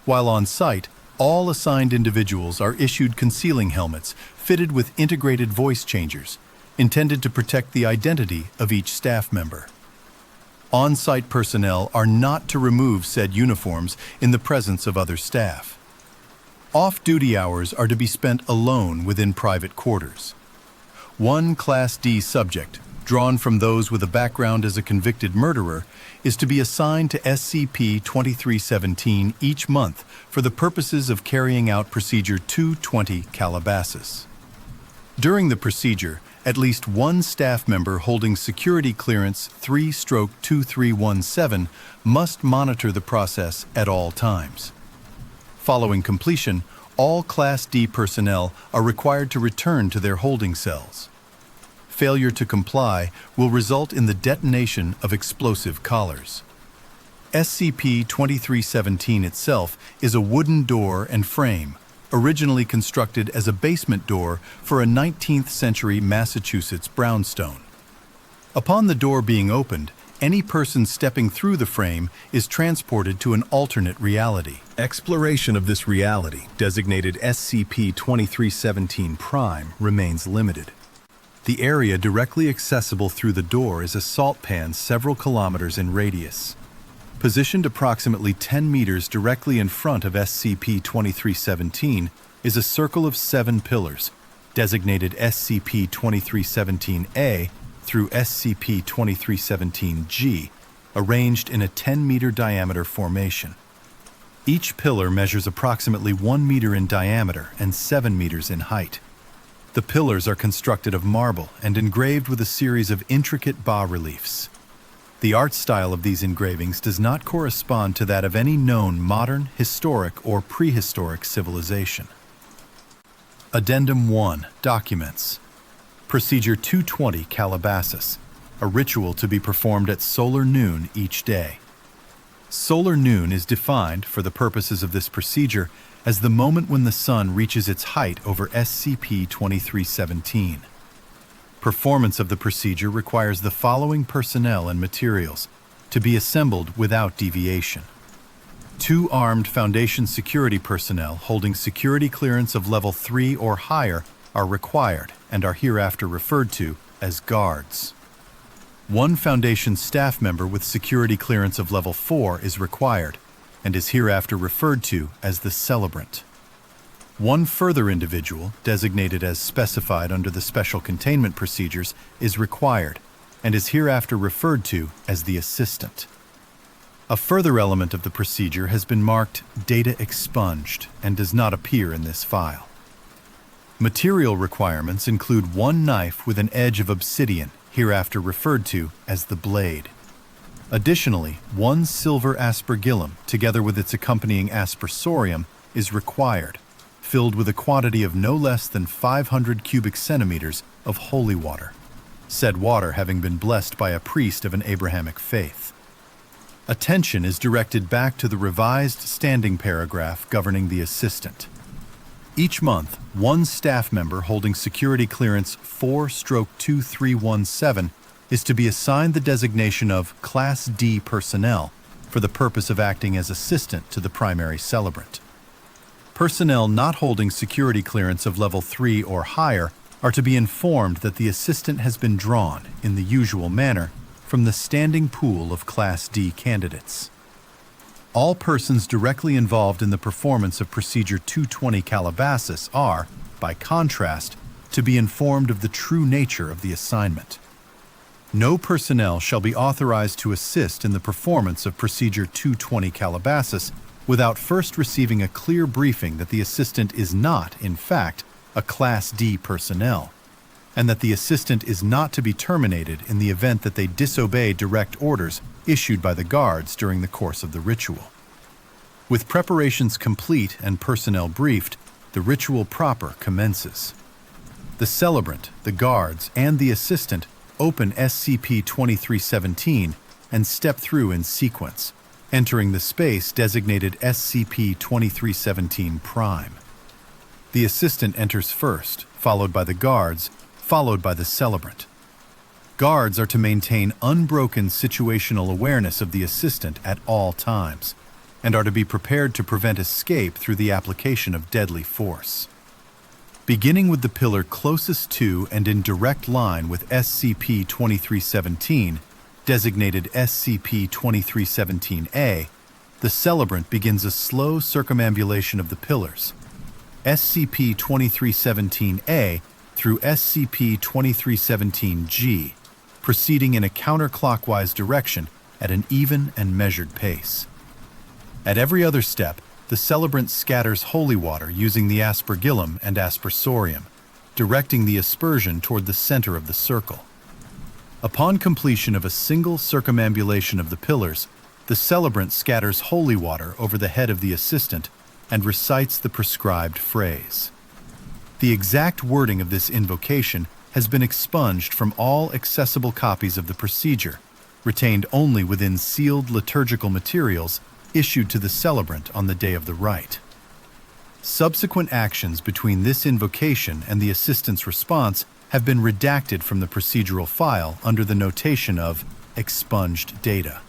While on site, all assigned individuals are issued concealing helmets fitted with integrated voice changers, intended to protect the identity of each staff member. On-site personnel are not to remove said uniforms in the presence of other staff. Off-duty hours are to be spent alone within private quarters. One Class D subject, drawn from those with a background as a convicted murderer, is to be assigned to SCP-2317 each month for the purposes of carrying out Procedure 220 Calabasas. During the procedure, at least one staff member holding security clearance 3/2317 must monitor the process at all times. Following completion, all Class D personnel are required to return to their holding cells. Failure to comply will result in the detonation of explosive collars. SCP-2317 itself is a wooden door and frame, originally constructed as a basement door for a 19th century Massachusetts brownstone. Upon the door being opened, any person stepping through the frame is transported to an alternate reality. Exploration of this reality, designated SCP-2317 Prime, remains limited. The area directly accessible through the door is a salt pan several kilometers in radius. Positioned approximately 10 meters directly in front of SCP-2317 is a circle of 7 pillars, designated SCP-2317-A through SCP-2317-G, arranged in a 10-meter diameter formation. Each pillar measures approximately 1 meter in diameter and 7 meters in height. The pillars are constructed of marble and engraved with a series of intricate bas-reliefs. The art style of these engravings does not correspond to that of any known modern, historic, or prehistoric civilization. Addendum 1. Documents. Procedure 220 Calabasas, a ritual to be performed at solar noon each day. Solar noon is defined, for the purposes of this procedure, as the moment when the sun reaches its height over SCP-2317. Performance of the procedure requires the following personnel and materials to be assembled without deviation. 2 armed Foundation security personnel holding security clearance of Level 3 or higher are required and are hereafter referred to as guards. One Foundation staff member with security clearance of level 4 is required and is hereafter referred to as the celebrant. One further individual, designated as specified under the special containment procedures, is required and is hereafter referred to as the assistant. A further element of the procedure has been marked Data Expunged and does not appear in this file. Material requirements include one knife with an edge of obsidian, hereafter referred to as the blade. Additionally, one silver aspergillum, together with its accompanying aspersorium, is required, filled with a quantity of no less than 500 cubic centimeters of holy water, said water having been blessed by a priest of an Abrahamic faith. Attention is directed back to the revised standing paragraph governing the assistant. Each month, one staff member holding security clearance 4/2317 is to be assigned the designation of Class D personnel for the purpose of acting as assistant to the primary celebrant. Personnel not holding security clearance of level 3 or higher are to be informed that the assistant has been drawn, in the usual manner, from the standing pool of Class D candidates. All persons directly involved in the performance of Procedure 220 Calabasas are, by contrast, to be informed of the true nature of the assignment. No personnel shall be authorized to assist in the performance of Procedure 220 Calabasas without first receiving a clear briefing that the assistant is not, in fact, a Class D personnel, and that the assistant is not to be terminated in the event that they disobey direct orders issued by the guards during the course of the ritual. With preparations complete and personnel briefed, the ritual proper commences. The celebrant, the guards, and the assistant open SCP-2317 and step through in sequence, entering the space designated SCP-2317 Prime. The assistant enters first, followed by the guards, followed by the celebrant. Guards are to maintain unbroken situational awareness of the assistant at all times, and are to be prepared to prevent escape through the application of deadly force. Beginning with the pillar closest to and in direct line with SCP-2317, designated SCP-2317-A, the celebrant begins a slow circumambulation of the pillars, SCP-2317-A through SCP-2317-G, proceeding in a counterclockwise direction at an even and measured pace. At every other step, the celebrant scatters holy water using the aspergillum and aspersorium, directing the aspersion toward the center of the circle. Upon completion of a single circumambulation of the pillars, the celebrant scatters holy water over the head of the assistant and recites the prescribed phrase. The exact wording of this invocation has been expunged from all accessible copies of the procedure, retained only within sealed liturgical materials issued to the celebrant on the day of the rite. Subsequent actions between this invocation and the assistant's response have been redacted from the procedural file under the notation of expunged data.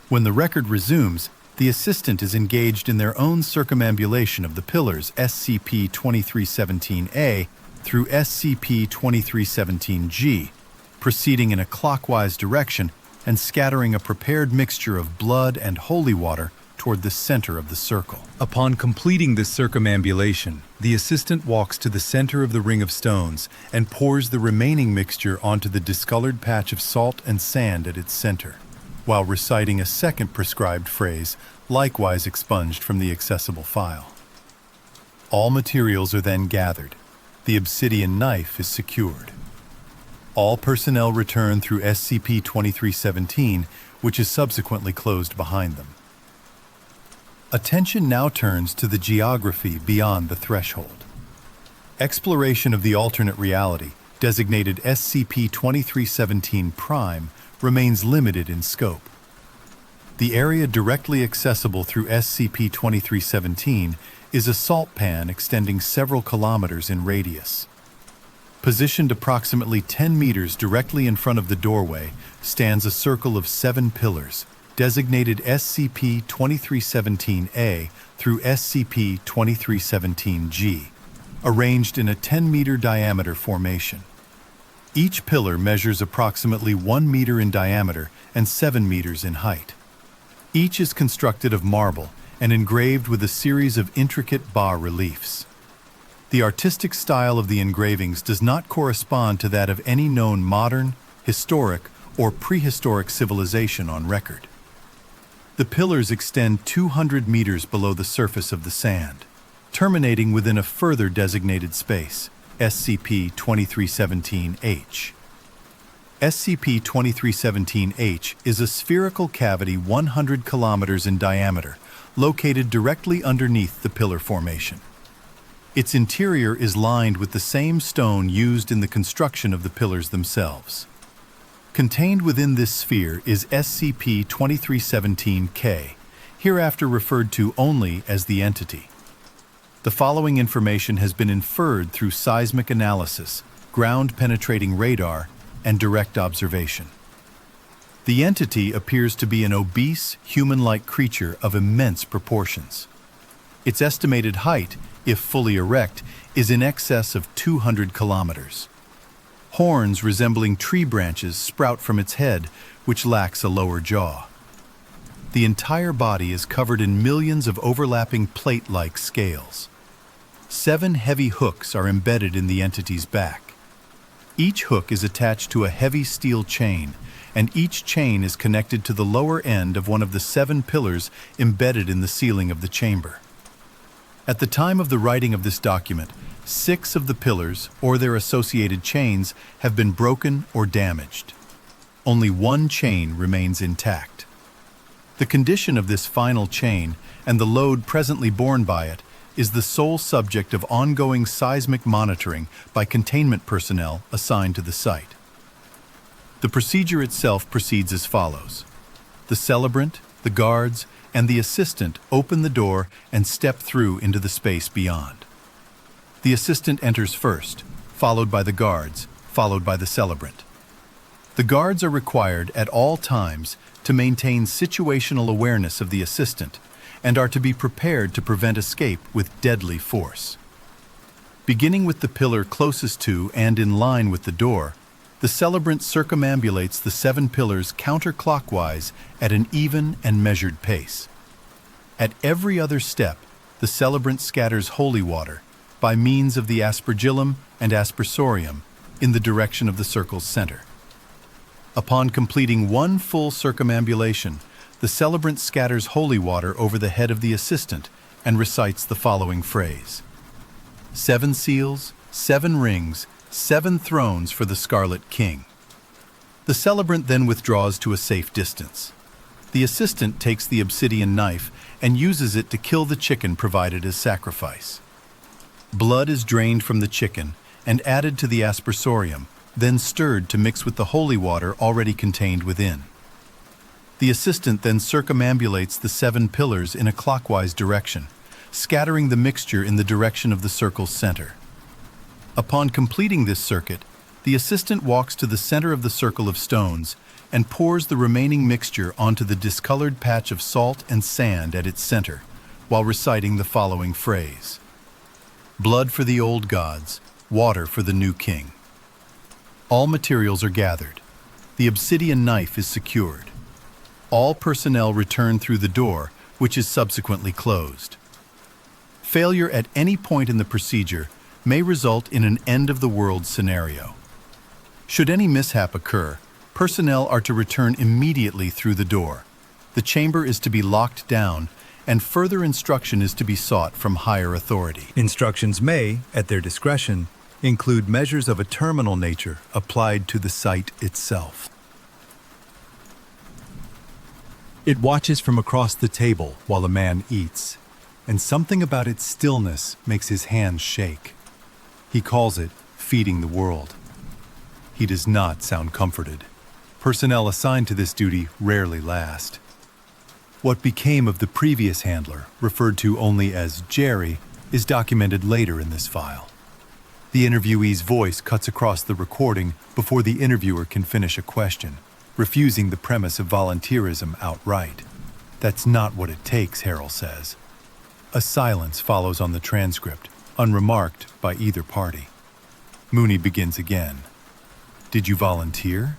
When the record resumes, the assistant is engaged in their own circumambulation of the pillars SCP-2317-A through SCP-2317-G, proceeding in a clockwise direction and scattering a prepared mixture of blood and holy water toward the center of the circle. Upon completing this circumambulation, the assistant walks to the center of the ring of stones and pours the remaining mixture onto the discolored patch of salt and sand at its center, while reciting a second prescribed phrase, likewise expunged from the accessible file. All materials are then gathered. The obsidian knife is secured. All personnel return through SCP-2317, which is subsequently closed behind them. Attention now turns to the geography beyond the threshold. Exploration of the alternate reality, designated SCP-2317 Prime, remains limited in scope. The area directly accessible through SCP-2317 is a salt pan extending several kilometers in radius. Positioned approximately 10 meters directly in front of the doorway stands a circle of 7 pillars, designated SCP-2317-A through SCP-2317-G. arranged in a 10-meter diameter formation. Each pillar measures approximately 1 meter in diameter and 7 meters in height. Each is constructed of marble and engraved with a series of intricate bas-reliefs. The artistic style of the engravings does not correspond to that of any known modern, historic, or prehistoric civilization on record. The pillars extend 200 meters below the surface of the sand, terminating within a further designated space, SCP-2317-H. SCP-2317-H is a spherical cavity 100 kilometers in diameter, located directly underneath the pillar formation. Its interior is lined with the same stone used in the construction of the pillars themselves. Contained within this sphere is SCP-2317-K, hereafter referred to only as the entity. The following information has been inferred through seismic analysis, ground-penetrating radar, and direct observation. The entity appears to be an obese, human-like creature of immense proportions. Its estimated height, if fully erect, is in excess of 200 kilometers. Horns resembling tree branches sprout from its head, which lacks a lower jaw. The entire body is covered in millions of overlapping plate-like scales. 7 heavy hooks are embedded in the entity's back. Each hook is attached to a heavy steel chain, and each chain is connected to the lower end of one of the 7 pillars embedded in the ceiling of the chamber. At the time of the writing of this document, 6 of the pillars, or their associated chains, have been broken or damaged. Only 1 chain remains intact. The condition of this final chain, and the load presently borne by it, is the sole subject of ongoing seismic monitoring by containment personnel assigned to the site. The procedure itself proceeds as follows. The celebrant, the guards, and the assistant open the door and step through into the space beyond. The assistant enters first, followed by the guards, followed by the celebrant. The guards are required at all times to maintain situational awareness of the assistant and are to be prepared to prevent escape with deadly force. Beginning with the pillar closest to and in line with the door, the celebrant circumambulates the 7 pillars counterclockwise at an even and measured pace. At every other step, the celebrant scatters holy water by means of the aspergillum and aspersorium in the direction of the circle's center. Upon completing 1 full circumambulation, the celebrant scatters holy water over the head of the assistant and recites the following phrase: 7 seals, 7 rings, 7 thrones for the Scarlet King. The celebrant then withdraws to a safe distance. The assistant takes the obsidian knife and uses it to kill the chicken provided as sacrifice. Blood is drained from the chicken and added to the aspersorium, then stirred to mix with the holy water already contained within. The assistant then circumambulates the 7 pillars in a clockwise direction, scattering the mixture in the direction of the circle's center. Upon completing this circuit, the assistant walks to the center of the circle of stones and pours the remaining mixture onto the discolored patch of salt and sand at its center, while reciting the following phrase: blood for the old gods, water for the new king. All materials are gathered. The obsidian knife is secured. All personnel return through the door, which is subsequently closed. Failure at any point in the procedure may result in an end-of-the-world scenario. Should any mishap occur, personnel are to return immediately through the door. The chamber is to be locked down, and further instruction is to be sought from higher authority. Instructions may, at their discretion, include measures of a terminal nature applied to the site itself. It watches from across the table while a man eats, and something about its stillness makes his hands shake. He calls it feeding the world. He does not sound comforted. Personnel assigned to this duty rarely last. What became of the previous handler, referred to only as Jerry, is documented later in this file. The interviewee's voice cuts across the recording before the interviewer can finish a question, refusing the premise of volunteerism outright. That's not what it takes, Harold says. A silence follows on the transcript, unremarked by either party. Mooney begins again. Did you volunteer?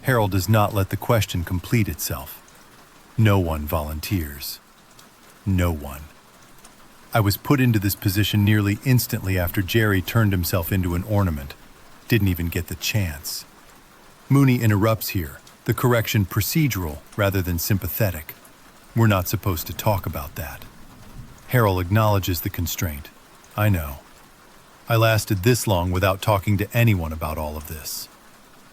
Harold does not let the question complete itself. No one volunteers. No one. I was put into this position nearly instantly after Jerry turned himself into an ornament. Didn't even get the chance. Mooney interrupts here, the correction procedural rather than sympathetic. We're not supposed to talk about that. Harold acknowledges the constraint. I know. I lasted this long without talking to anyone about all of this.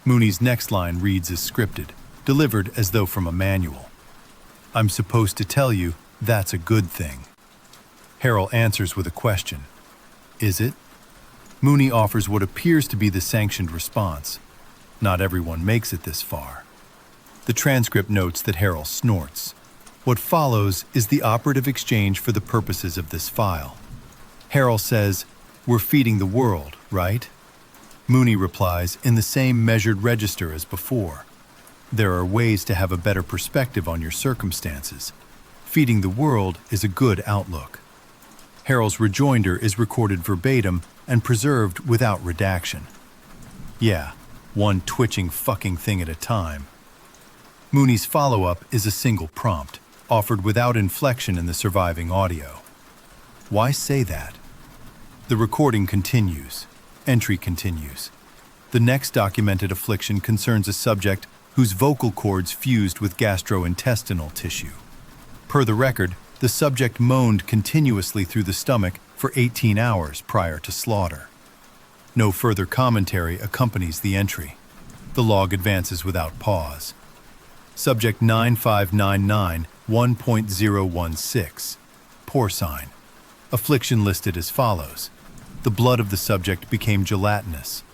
Mooney's next line reads as scripted, delivered as though from a manual. I'm supposed to tell you that's a good thing. Harold answers with a question. Is it? Mooney offers what appears to be the sanctioned response. Not everyone makes it this far. The transcript notes that Harold snorts. What follows is the operative exchange for the purposes of this file. Harold says, "We're feeding the world, right?" Mooney replies in the same measured register as before. There are ways to have a better perspective on your circumstances. Feeding the world is a good outlook. Harold's rejoinder is recorded verbatim and preserved without redaction. Yeah, one twitching fucking thing at a time. Mooney's follow-up is a single prompt, offered without inflection in the surviving audio. Why say that? The recording continues. Entry continues. The next documented affliction concerns a subject whose vocal cords fused with gastrointestinal tissue. Per the record, the subject moaned continuously through the stomach for 18 hours prior to slaughter. No further commentary accompanies the entry. The log advances without pause. Subject 9599 1.016. Porcine. Affliction listed as follows. The blood of the subject became gelatinous.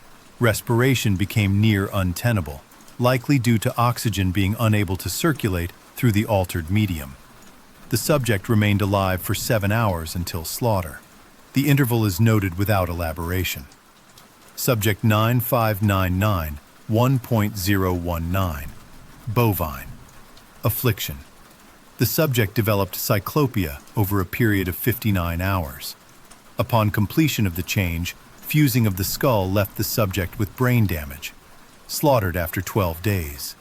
Respiration became near untenable, likely due to oxygen being unable to circulate through the altered medium. The subject remained alive for 7 hours until slaughter. The interval is noted without elaboration. Subject 9599 1.019. Bovine. Affliction. The subject developed cyclopia over a period of 59 hours. Upon completion of the change, fusing of the skull left the subject with brain damage. Slaughtered after 12 days.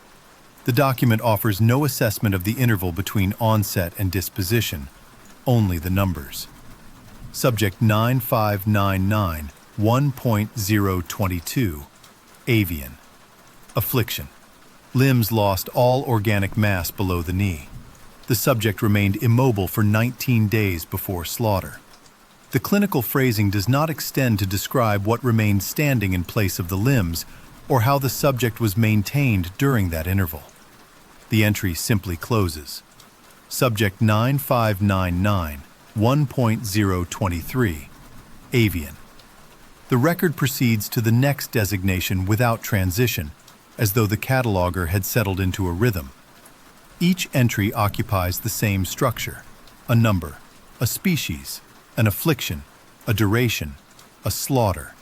The document offers no assessment of the interval between onset and disposition, only the numbers. Subject 9599 1.022. Avian. Affliction. Limbs lost all organic mass below the knee. The subject remained immobile for 19 days before slaughter. The clinical phrasing does not extend to describe what remained standing in place of the limbs or how the subject was maintained during that interval. The entry simply closes. Subject 9599 1.023. Avian. The record proceeds to the next designation without transition, as though the cataloger had settled into a rhythm. Each entry occupies the same structure: a number, a species, an affliction, a duration, a slaughter.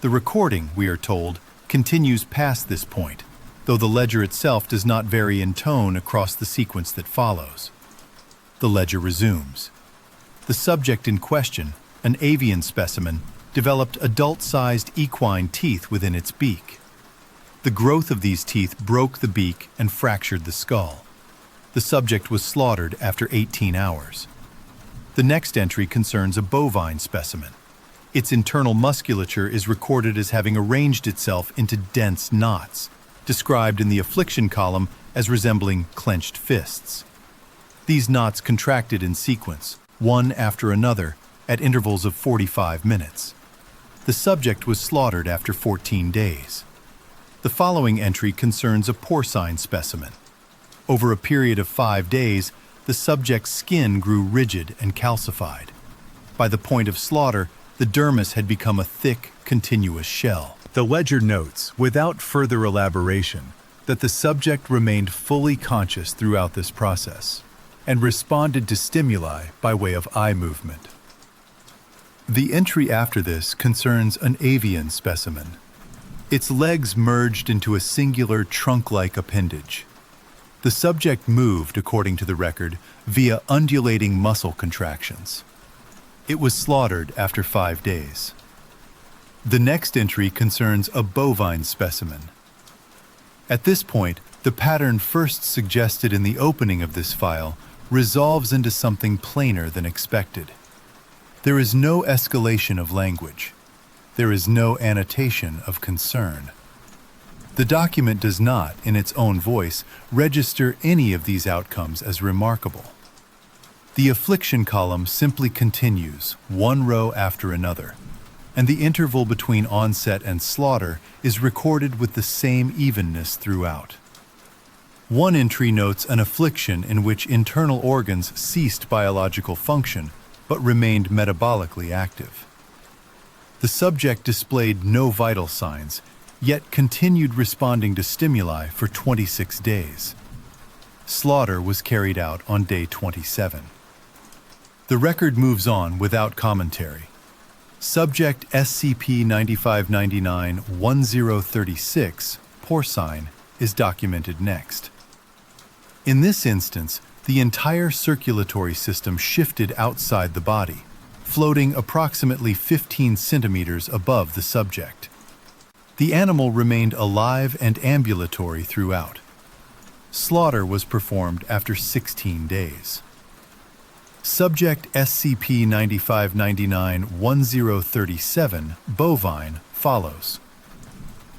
The recording, we are told, continues past this point, though the ledger itself does not vary in tone across the sequence that follows. The ledger resumes. The subject in question, an avian specimen, developed adult-sized equine teeth within its beak. The growth of these teeth broke the beak and fractured the skull. The subject was slaughtered after 18 hours. The next entry concerns a bovine specimen. Its internal musculature is recorded as having arranged itself into dense knots, described in the affliction column as resembling clenched fists. These knots contracted in sequence, one after another, at intervals of 45 minutes. The subject was slaughtered after 14 days. The following entry concerns a porcine specimen. Over a period of 5 days, the subject's skin grew rigid and calcified. By the point of slaughter, the dermis had become a thick, continuous shell. The ledger notes, without further elaboration, that the subject remained fully conscious throughout this process and responded to stimuli by way of eye movement. The entry after this concerns an avian specimen. Its legs merged into a singular trunk-like appendage. The subject moved, according to the record, via undulating muscle contractions. It was slaughtered after 5 days. The next entry concerns a bovine specimen. At this point, the pattern first suggested in the opening of this file resolves into something plainer than expected. There is no escalation of language. There is no annotation of concern. The document does not, in its own voice, register any of these outcomes as remarkable. The affliction column simply continues, one row after another, and the interval between onset and slaughter is recorded with the same evenness throughout. One entry notes an affliction in which internal organs ceased biological function but remained metabolically active. The subject displayed no vital signs, yet continued responding to stimuli for 26 days. Slaughter was carried out on day 27. The record moves on without commentary. Subject SCP-9599-1036, porcine, is documented next. In this instance, the entire circulatory system shifted outside the body, floating approximately 15 centimeters above the subject. The animal remained alive and ambulatory throughout. Slaughter was performed after 16 days. Subject SCP-9599-1037, bovine, follows.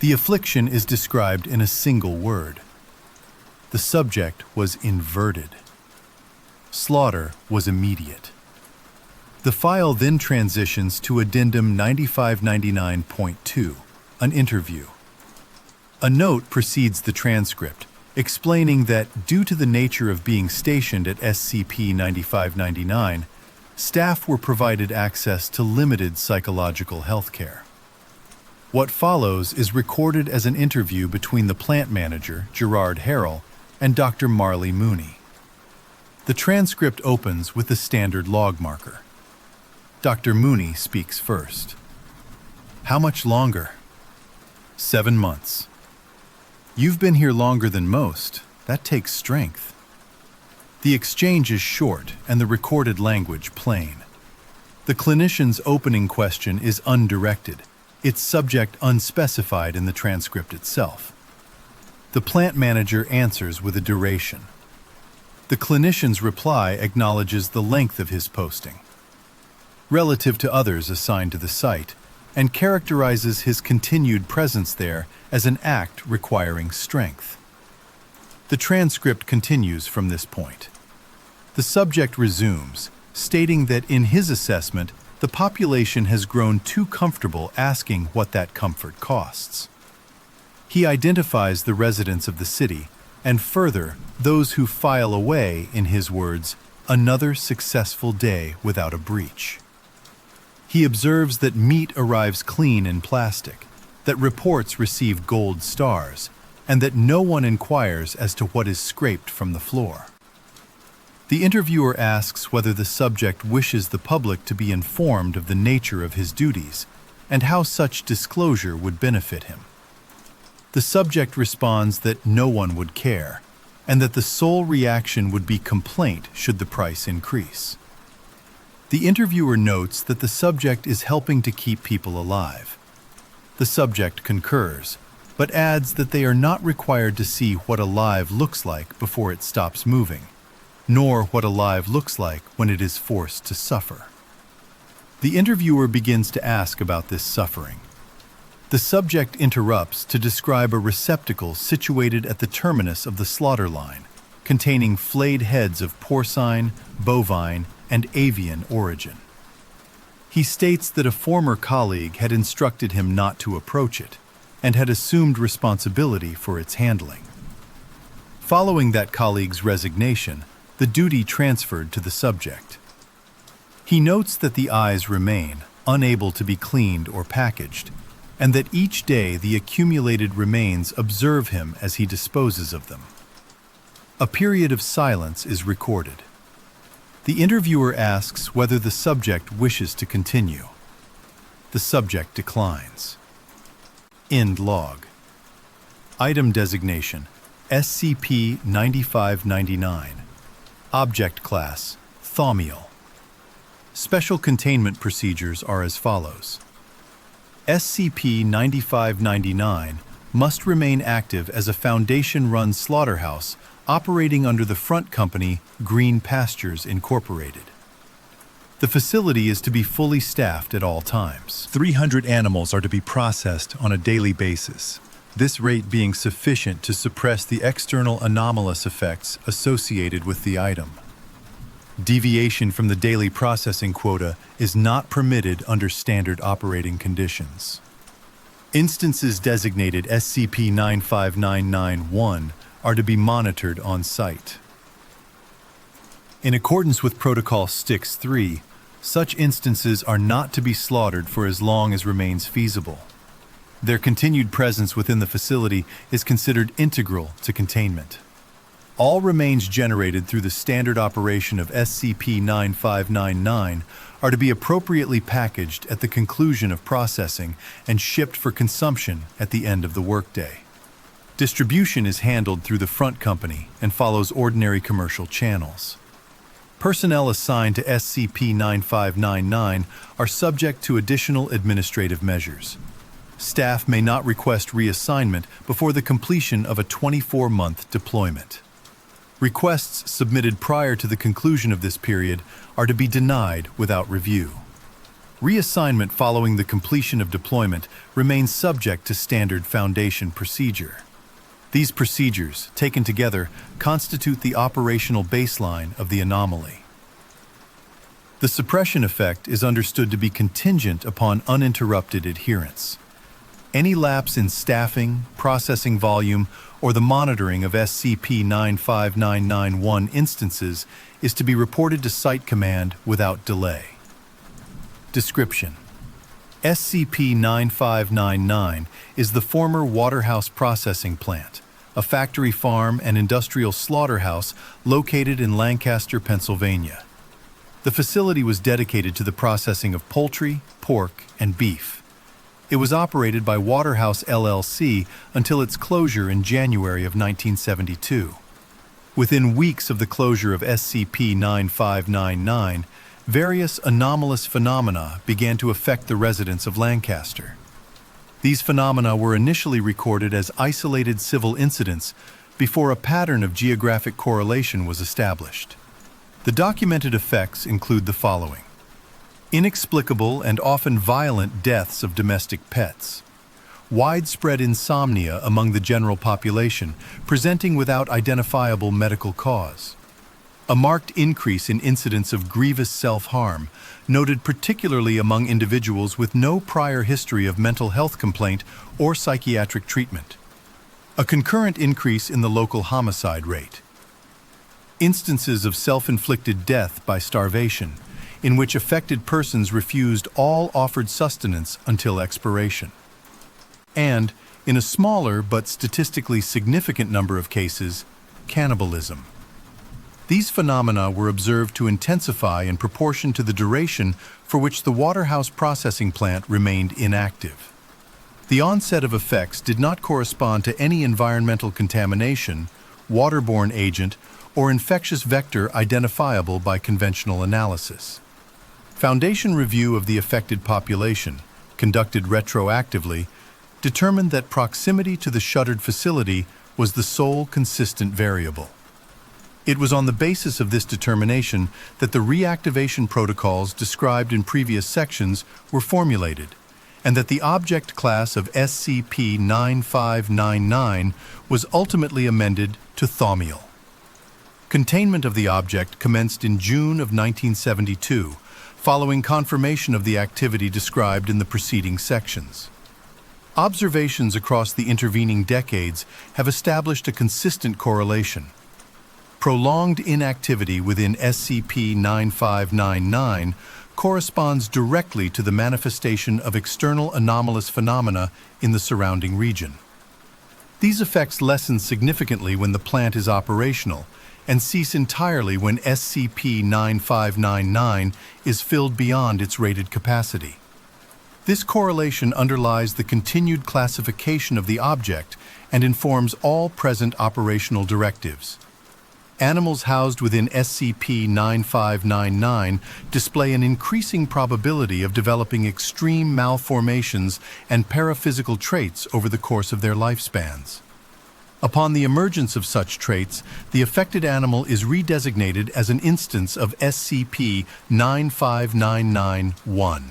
The affliction is described in a single word. The subject was inverted. Slaughter was immediate. The file then transitions to Addendum 9599.2, an interview. A note precedes the transcript, explaining that due to the nature of being stationed at SCP-9599, staff were provided access to limited psychological health care. What follows is recorded as an interview between the plant manager, Gerard Harrell, and Dr. Marley Mooney. The transcript opens with the standard log marker. Dr. Mooney speaks first. How much longer? 7 months. You've been here longer than most. That takes strength. The exchange is short and the recorded language plain. The clinician's opening question is undirected, its subject unspecified in the transcript itself. The plant manager answers with a duration. The clinician's reply acknowledges the length of his posting, relative to others assigned to the site, and characterizes his continued presence there as an act requiring strength. The transcript continues from this point. The subject resumes, stating that in his assessment, the population has grown too comfortable asking what that comfort costs. He identifies the residents of the city, and further, those who file away, in his words, another successful day without a breach. He observes that meat arrives clean in plastic, that reports receive gold stars, and that no one inquires as to what is scraped from the floor. The interviewer asks whether the subject wishes the public to be informed of the nature of his duties and how such disclosure would benefit him. The subject responds that no one would care, and that the sole reaction would be complaint should the price increase. The interviewer notes that the subject is helping to keep people alive. The subject concurs, but adds that they are not required to see what alive looks like before it stops moving, nor what alive looks like when it is forced to suffer. The interviewer begins to ask about this suffering. The subject interrupts to describe a receptacle situated at the terminus of the slaughter line, containing flayed heads of porcine, bovine, and avian origin. He states that a former colleague had instructed him not to approach it, and had assumed responsibility for its handling. Following that colleague's resignation, the duty transferred to the subject. He notes that the eyes remain, unable to be cleaned or packaged, and that each day the accumulated remains observe him as he disposes of them. A period of silence is recorded. The interviewer asks whether the subject wishes to continue. The subject declines. End log. Item designation: SCP-9599. Object class: Thaumiel. Special containment procedures are as follows. SCP-9599 must remain active as a Foundation-run slaughterhouse operating under the front company Green Pastures Incorporated. The facility is to be fully staffed at all times. 300 animals are to be processed on a daily basis, this rate being sufficient to suppress the external anomalous effects associated with the item. Deviation from the daily processing quota is not permitted under standard operating conditions. Instances designated SCP-95991 are to be monitored on site. In accordance with Protocol Styx-3, such instances are not to be slaughtered for as long as remains feasible. Their continued presence within the facility is considered integral to containment. All remains generated through the standard operation of SCP-9599 are to be appropriately packaged at the conclusion of processing and shipped for consumption at the end of the workday. Distribution is handled through the front company and follows ordinary commercial channels. Personnel assigned to SCP-9599 are subject to additional administrative measures. Staff may not request reassignment before the completion of a 24-month deployment. Requests submitted prior to the conclusion of this period are to be denied without review. Reassignment following the completion of deployment remains subject to standard Foundation procedure. These procedures, taken together, constitute the operational baseline of the anomaly. The suppression effect is understood to be contingent upon uninterrupted adherence. Any lapse in staffing, processing volume, or the monitoring of SCP-95991 instances is to be reported to Site Command without delay. Description: SCP-9599 is the former Waterhouse Processing Plant, a factory farm and industrial slaughterhouse located in Lancaster, Pennsylvania. The facility was dedicated to the processing of poultry, pork, and beef. It was operated by Waterhouse LLC until its closure in January of 1972. Within weeks of the closure of SCP-9599, various anomalous phenomena began to affect the residents of Lancaster. These phenomena were initially recorded as isolated civil incidents before a pattern of geographic correlation was established. The documented effects include the following: inexplicable and often violent deaths of domestic pets, widespread insomnia among the general population, presenting without identifiable medical cause, a marked increase in incidents of grievous self-harm, noted particularly among individuals with no prior history of mental health complaint or psychiatric treatment, a concurrent increase in the local homicide rate, instances of self-inflicted death by starvation, in which affected persons refused all offered sustenance until expiration, and, in a smaller but statistically significant number of cases, cannibalism. These phenomena were observed to intensify in proportion to the duration for which the Waterhouse processing plant remained inactive. The onset of effects did not correspond to any environmental contamination, waterborne agent, or infectious vector identifiable by conventional analysis. Foundation review of the affected population, conducted retroactively, determined that proximity to the shuttered facility was the sole consistent variable. It was on the basis of this determination that the reactivation protocols described in previous sections were formulated, and that the object class of SCP-9599 was ultimately amended to thaumiel. Containment of the object commenced in June of 1972, following confirmation of the activity described in the preceding sections. Observations across the intervening decades have established a consistent correlation. Prolonged inactivity within SCP-9599 corresponds directly to the manifestation of external anomalous phenomena in the surrounding region. These effects lessen significantly when the plant is operational and cease entirely when SCP-9599 is filled beyond its rated capacity. This correlation underlies the continued classification of the object and informs all present operational directives. Animals housed within SCP-9599 display an increasing probability of developing extreme malformations and paraphysical traits over the course of their lifespans. Upon the emergence of such traits, the affected animal is redesignated as an instance of SCP-95991.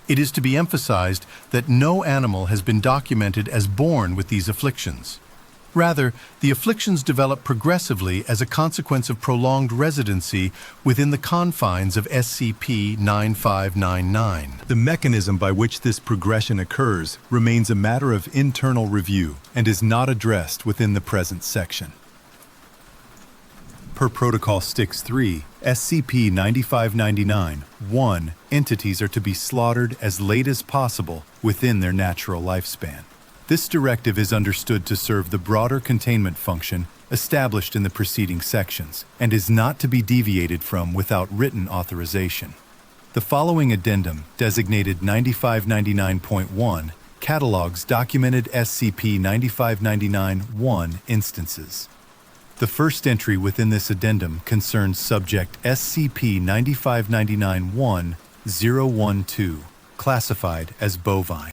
It is to be emphasized that no animal has been documented as born with these afflictions. Rather, the afflictions develop progressively as a consequence of prolonged residency within the confines of SCP-9599. The mechanism by which this progression occurs remains a matter of internal review and is not addressed within the present section. Per Protocol Stix 3, SCP-9599-1, entities are to be slaughtered as late as possible within their natural lifespan. This directive is understood to serve the broader containment function established in the preceding sections and is not to be deviated from without written authorization. The following addendum, designated 9599.1, catalogs documented SCP-9599-1 instances. The first entry within this addendum concerns subject SCP-9599-1-012, classified as bovine.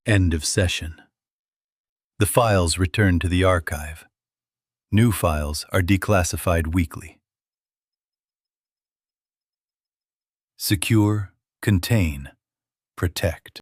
End of session. The files return to the archive. New files are declassified weekly. Secure, contain, protect.